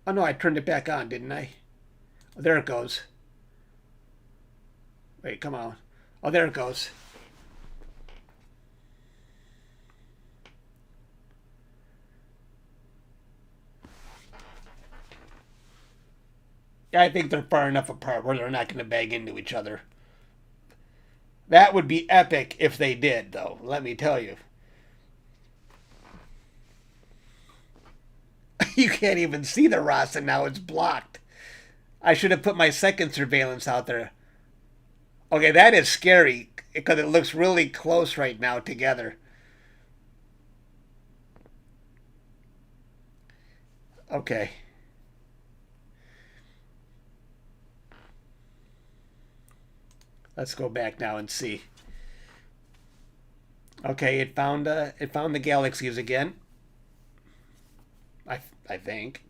Oh no, I turned it back on, didn't I? Oh, there it goes. Wait, come on. Oh, there it goes. I think they're far enough apart where they're not going to bang into each other. That would be epic if they did, though, let me tell you. You can't even see the RASA now. It's blocked. I should have put my second surveillance out there. Okay, that is scary because it looks really close right now together. Okay. Let's go back now and see. Okay, it found the galaxies again. I think.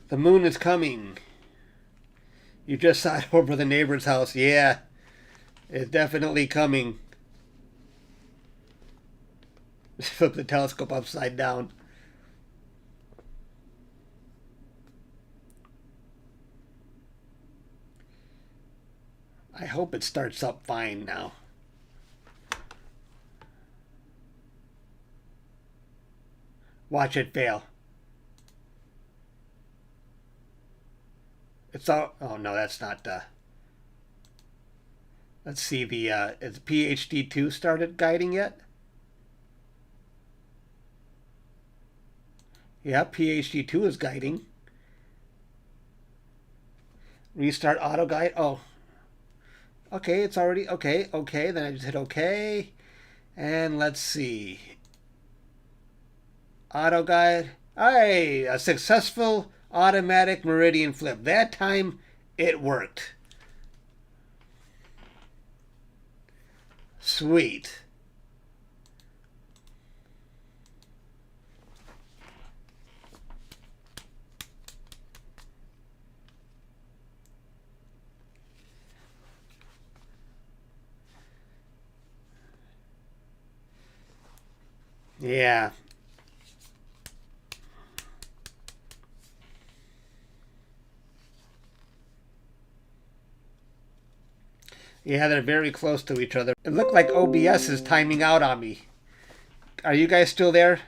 The moon is coming. You just saw it over the neighbor's house. Yeah, it's definitely coming. Flip the telescope upside down. I hope it starts up fine now. Watch it fail. It's all. Oh no, that's not. Let's see. Is PhD2 started guiding yet? Yeah, PhD2 is guiding. Restart auto guide. Oh. Okay, it's already okay. Okay, then I just hit okay, and let's see. Auto guide. Hey, a successful automatic Meridian flip. That time it worked. Sweet. Yeah. Yeah, they're very close to each other. It looked like OBS is timing out on me. Are you guys still there?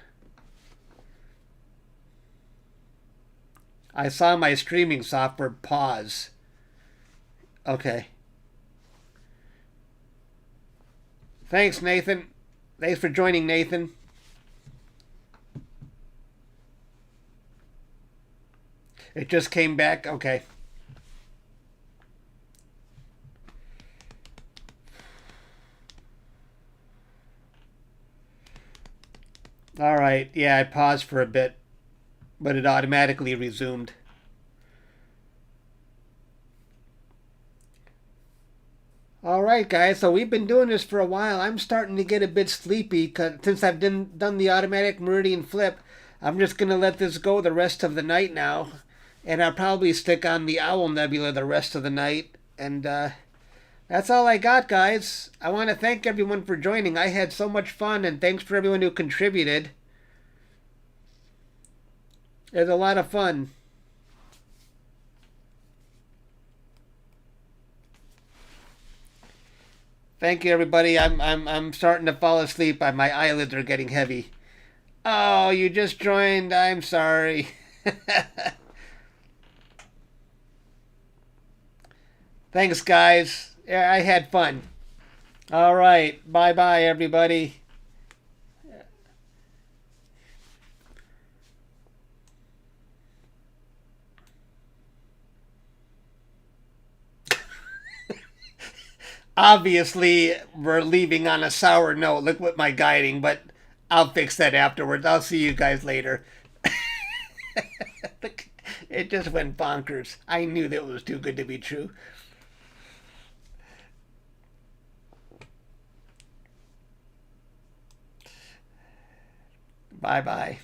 I saw my streaming software pause. Okay. Thanks, Nathan. Thanks for joining, Nathan. It just came back. Okay. All right. Yeah, I paused for a bit, but it automatically resumed. All right, guys. So we've been doing this for a while. I'm starting to get a bit sleepy since I've done the automatic Meridian flip. I'm just going to let this go the rest of the night now. And I'll probably stick on the Owl Nebula the rest of the night. And that's all I got, guys. I want to thank everyone for joining. I had so much fun, and thanks for everyone who contributed. It was a lot of fun. Thank you, everybody. I'm starting to fall asleep. My eyelids are getting heavy. Oh, you just joined. I'm sorry. Thanks, guys. Yeah, I had fun. All right. Bye-bye, everybody. Obviously, we're leaving on a sour note. Look what my guiding, but I'll fix that afterwards. I'll see you guys later. It just went bonkers. I knew that was too good to be true. Bye-bye.